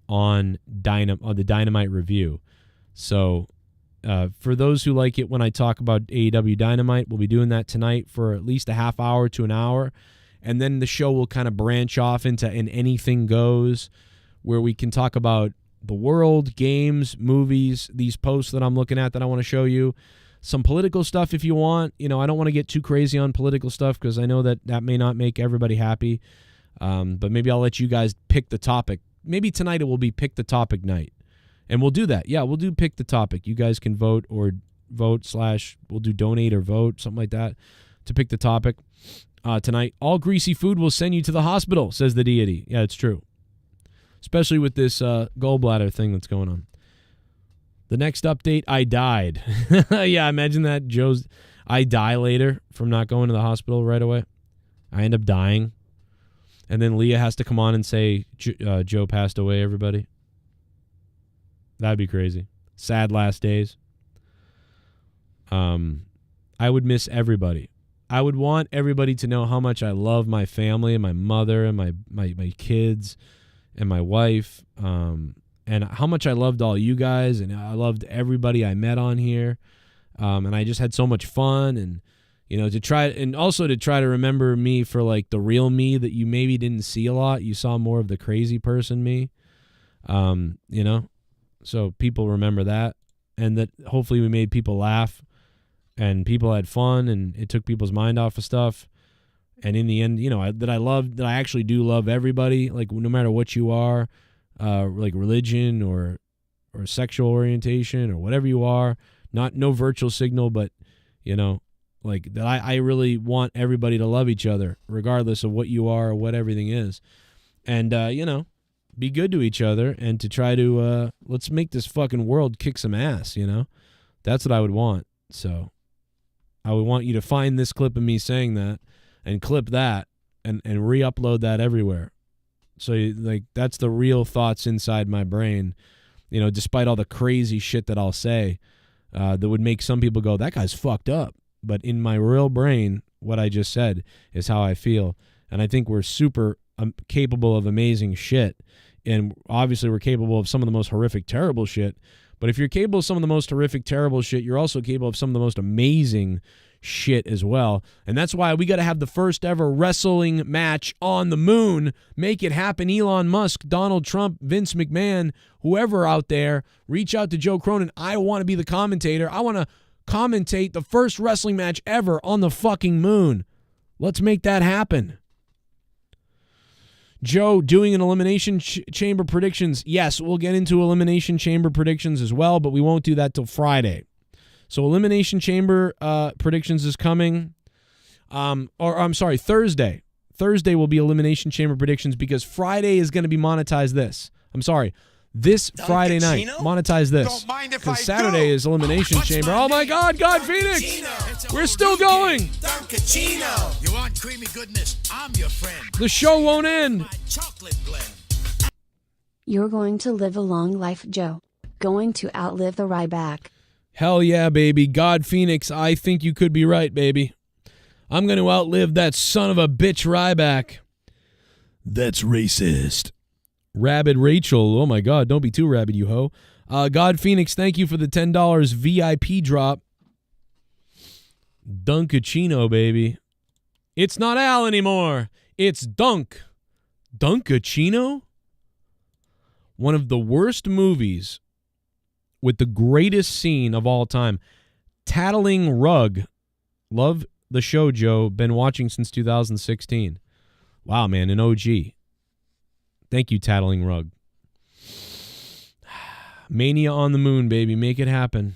on the Dynamite review. So for those who like it when I talk about AEW Dynamite, we'll be doing that tonight for at least a half hour to an hour. And then the show will kind of branch off into an anything goes where we can talk about the world, games, movies, these posts that I'm looking at that I want to show you. Some political stuff if you want. I don't want to get too crazy on political stuff because I know that may not make everybody happy. But maybe I'll let you guys pick the topic. Maybe tonight it will be pick the topic night. And we'll do that. Yeah, we'll do pick the topic. You guys can vote / we'll do donate or vote, something like that, to pick the topic. Tonight, all greasy food will send you to the hospital, says the deity. Yeah, it's true. Especially with this gallbladder thing that's going on. The next update, I died. Yeah, imagine that. I die later from not going to the hospital right away. I end up dying. And then Leah has to come on and say, Joe passed away, everybody. That'd be crazy. Sad last days. I would miss everybody. I would want everybody to know how much I love my family and my mother and my kids and my wife, and how much I loved all you guys, and I loved everybody I met on here, and I just had so much fun, and to try to remember me for like the real me that you maybe didn't see a lot. You saw more of the crazy person me, so people remember that, and that hopefully we made people laugh. And people had fun, and it took people's mind off of stuff. And in the end, that I actually do love everybody, like no matter what you are, like religion or sexual orientation or whatever you are. No virtual signal, but like that. I really want everybody to love each other, regardless of what you are or what everything is, and be good to each other, and to try to let's make this fucking world kick some ass. That's what I would want. So. I would want you to find this clip of me saying that and clip that and re-upload that everywhere. So that's the real thoughts inside my brain, despite all the crazy shit that I'll say that would make some people go, that guy's fucked up. But in my real brain, what I just said is how I feel. And I think we're super capable of amazing shit. And obviously we're capable of some of the most horrific, terrible shit. But if you're capable of some of the most horrific, terrible shit, you're also capable of some of the most amazing shit as well. And that's why we got to have the first ever wrestling match on the moon. Make it happen. Elon Musk, Donald Trump, Vince McMahon, whoever out there, reach out to Joe Cronin. I want to be the commentator. I want to commentate the first wrestling match ever on the fucking moon. Let's make that happen. Joe, doing an Elimination Chamber predictions. Yes, we'll get into Elimination Chamber predictions as well, but we won't do that till Friday. So Elimination Chamber predictions is coming. Thursday. Thursday will be Elimination Chamber predictions because Friday is going to be monetize this. This Friday night, monetize this. Because Saturday is Elimination Chamber. Oh my God, God Phoenix! We're still going! Duncachino! You want creamy goodness? I'm your friend. The show won't end! Chocolate blend. You're going to live a long life, Joe. Going to outlive the Ryback. Hell yeah, baby. God Phoenix, I think you could be right, baby. I'm going to outlive that son of a bitch Ryback. That's racist. Rabid Rachel. Oh my God, don't be too rabid, you hoe. God Phoenix, thank you for the $10 VIP drop. Duncachino, baby. It's not Al anymore. It's Dunk. Duncachino? One of the worst movies with the greatest scene of all time. Tattling Rug. Love the show, Joe. Been watching since 2016. Wow, man, an OG. Thank you, Tattling Rug. Mania on the moon, baby. Make it happen.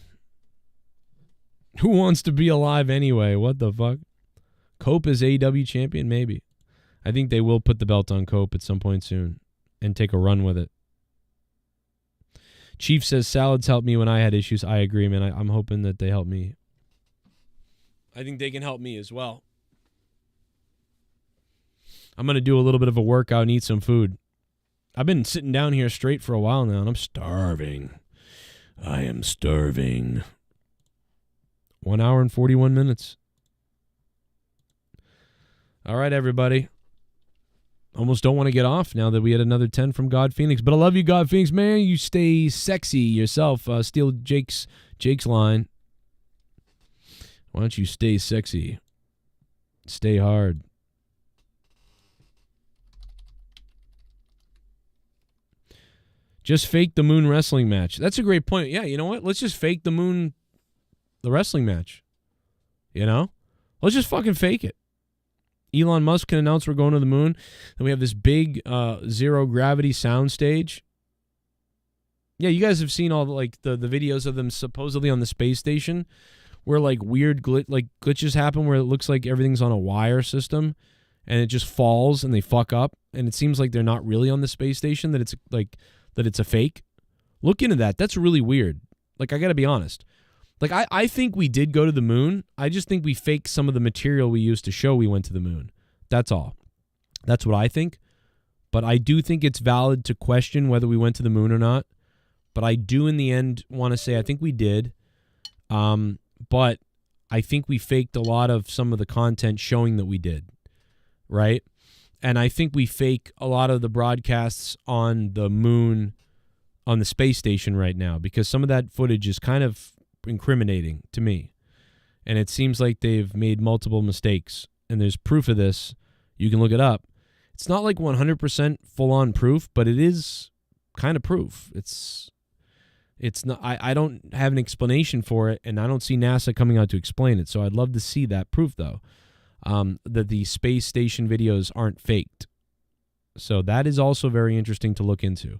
Who wants to be alive anyway? What the fuck? Cope is AEW champion? Maybe. I think they will put the belt on Cope at some point soon and take a run with it. Chief says salads helped me when I had issues. I agree, man. I'm hoping that they help me I think they can help me as well. I'm going to do a little bit of a workout and eat some food. I've been sitting down here straight for a while now, and I'm starving. I am starving. 1 hour and 41 minutes. All right, everybody. Almost don't want to get off now that we had another 10 from God Phoenix. But I love you, God Phoenix. Man, you stay sexy yourself. Steal Jake's line. Why don't you stay sexy? Stay hard. Just fake the Moon wrestling match. That's a great point. Yeah, you know what? Let's just fake the wrestling match. You know? Let's just fucking fake it. Elon Musk can announce we're going to the moon. Then we have this big zero gravity sound stage. Yeah, you guys have seen all the videos of them supposedly on the space station where like weird glitches happen where it looks like everything's on a wire system and it just falls and they fuck up and it seems like they're not really on the space station, that it's a fake. Look into that. That's really weird. Like, I got to be honest. Like, I think we did go to the moon. I just think we faked some of the material we used to show we went to the moon. That's all. That's what I think. But I do think it's valid to question whether we went to the moon or not. But I do, in the end, want to say I think we did. But I think we faked a lot of some of the content showing that we did. Right? And I think we fake a lot of the broadcasts on the moon, on the space station right now, because some of that footage is kind of incriminating to me. And it seems like they've made multiple mistakes. And there's proof of this. You can look it up. It's not like 100% full-on proof, but it is kind of proof. It's not. I don't have an explanation for it, and I don't see NASA coming out to explain it. So I'd love to see that proof, though. That the space station videos aren't faked. So that is also very interesting to look into.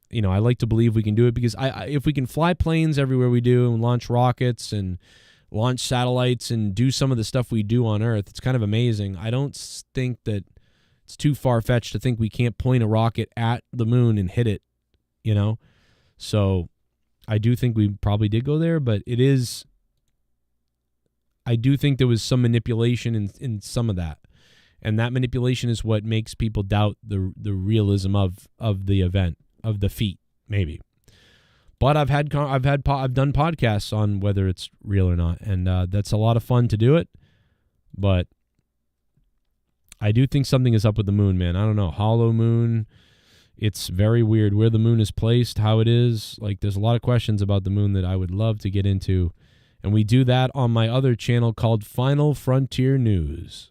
You know, I like to believe we can do it because if we can fly planes everywhere we do and launch rockets and launch satellites and do some of the stuff we do on Earth, it's kind of amazing. I don't think that it's too far-fetched to think we can't point a rocket at the moon and hit it, you know? So I do think we probably did go there, but it is... I do think there was some manipulation in some of that. And that manipulation is what makes people doubt the realism of the event, of the feat, maybe. But I've done podcasts on whether it's real or not, and that's a lot of fun to do it. But I do think something is up with the moon, man. I don't know. Hollow moon. It's very weird where the moon is placed, how it is. Like, there's a lot of questions about the moon that I would love to get into. And we do that on my other channel called Final Frontier News.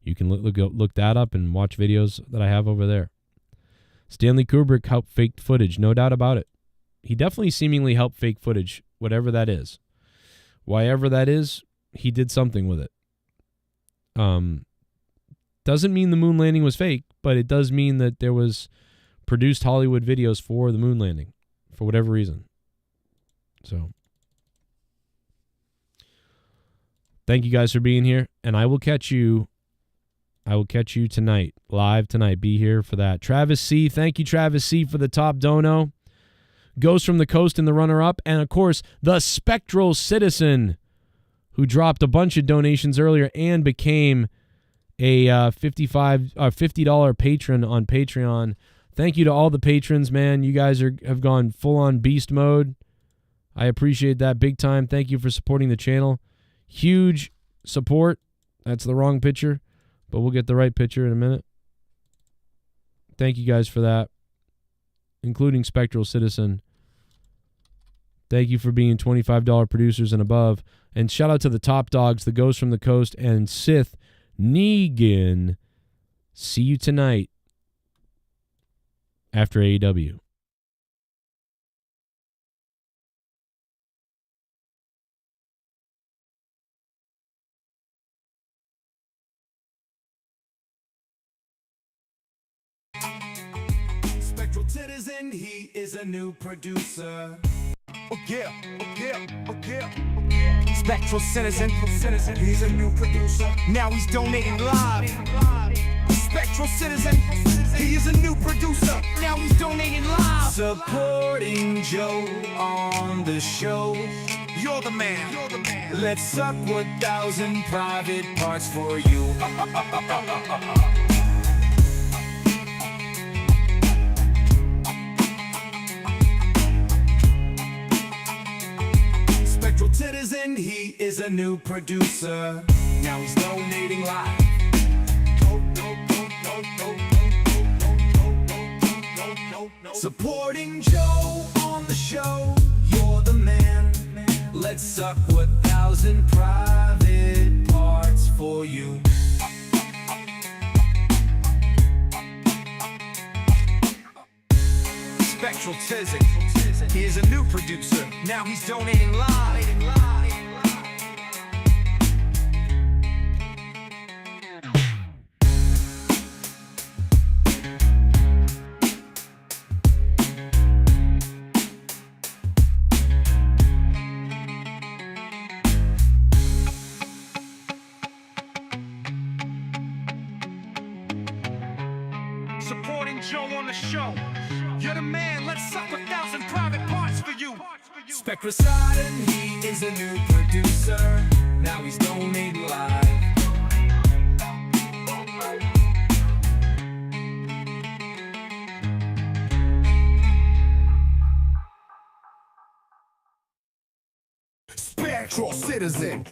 You can look that up and watch videos that I have over there. Stanley Kubrick helped fake footage, no doubt about it. He definitely seemingly helped fake footage, whatever that is. Whyever that is, he did something with it. Doesn't mean the moon landing was fake, but it does mean that there was produced Hollywood videos for the moon landing, for whatever reason. So... thank you guys for being here, and I will catch you tonight, live tonight. Be here for that. Travis C., thank you, Travis C., for the top dono. Ghost from the Coast in the runner-up, and, of course, the Spectral Citizen, who dropped a bunch of donations earlier and became a $50 patron on Patreon. Thank you to all the patrons, man. You guys have gone full-on beast mode. I appreciate that big time. Thank you for supporting the channel. Huge support. That's the wrong picture, but we'll get the right picture in a minute. Thank you guys for that, including Spectral Citizen. Thank you for being $25 producers and above. And shout out to the top dogs, the Ghost from the Coast, and Sith Negan. See you tonight after AEW. Citizen, he is a new producer. Oh yeah, oh yeah, oh yeah. Spectral Citizen, he's a new producer. Now he's donating live. Spectral Citizen, he is a new producer. Now he's donating live. Supporting Joe on the show. you're the man. Let's suck 1,000 private parts for you. Spectral Citizen, he is a new producer. Now he's donating live. Supporting Joe on the show, you're the man. Let's suck 1,000 private parts for you. Spectral Citizen, he is a new producer. Now he's donating live. Supporting Joe on the show. You're the man, let's suck 1,000 private parts for you. Spectrocide, he is a new producer. Now he's donating live. Spectral Citizen.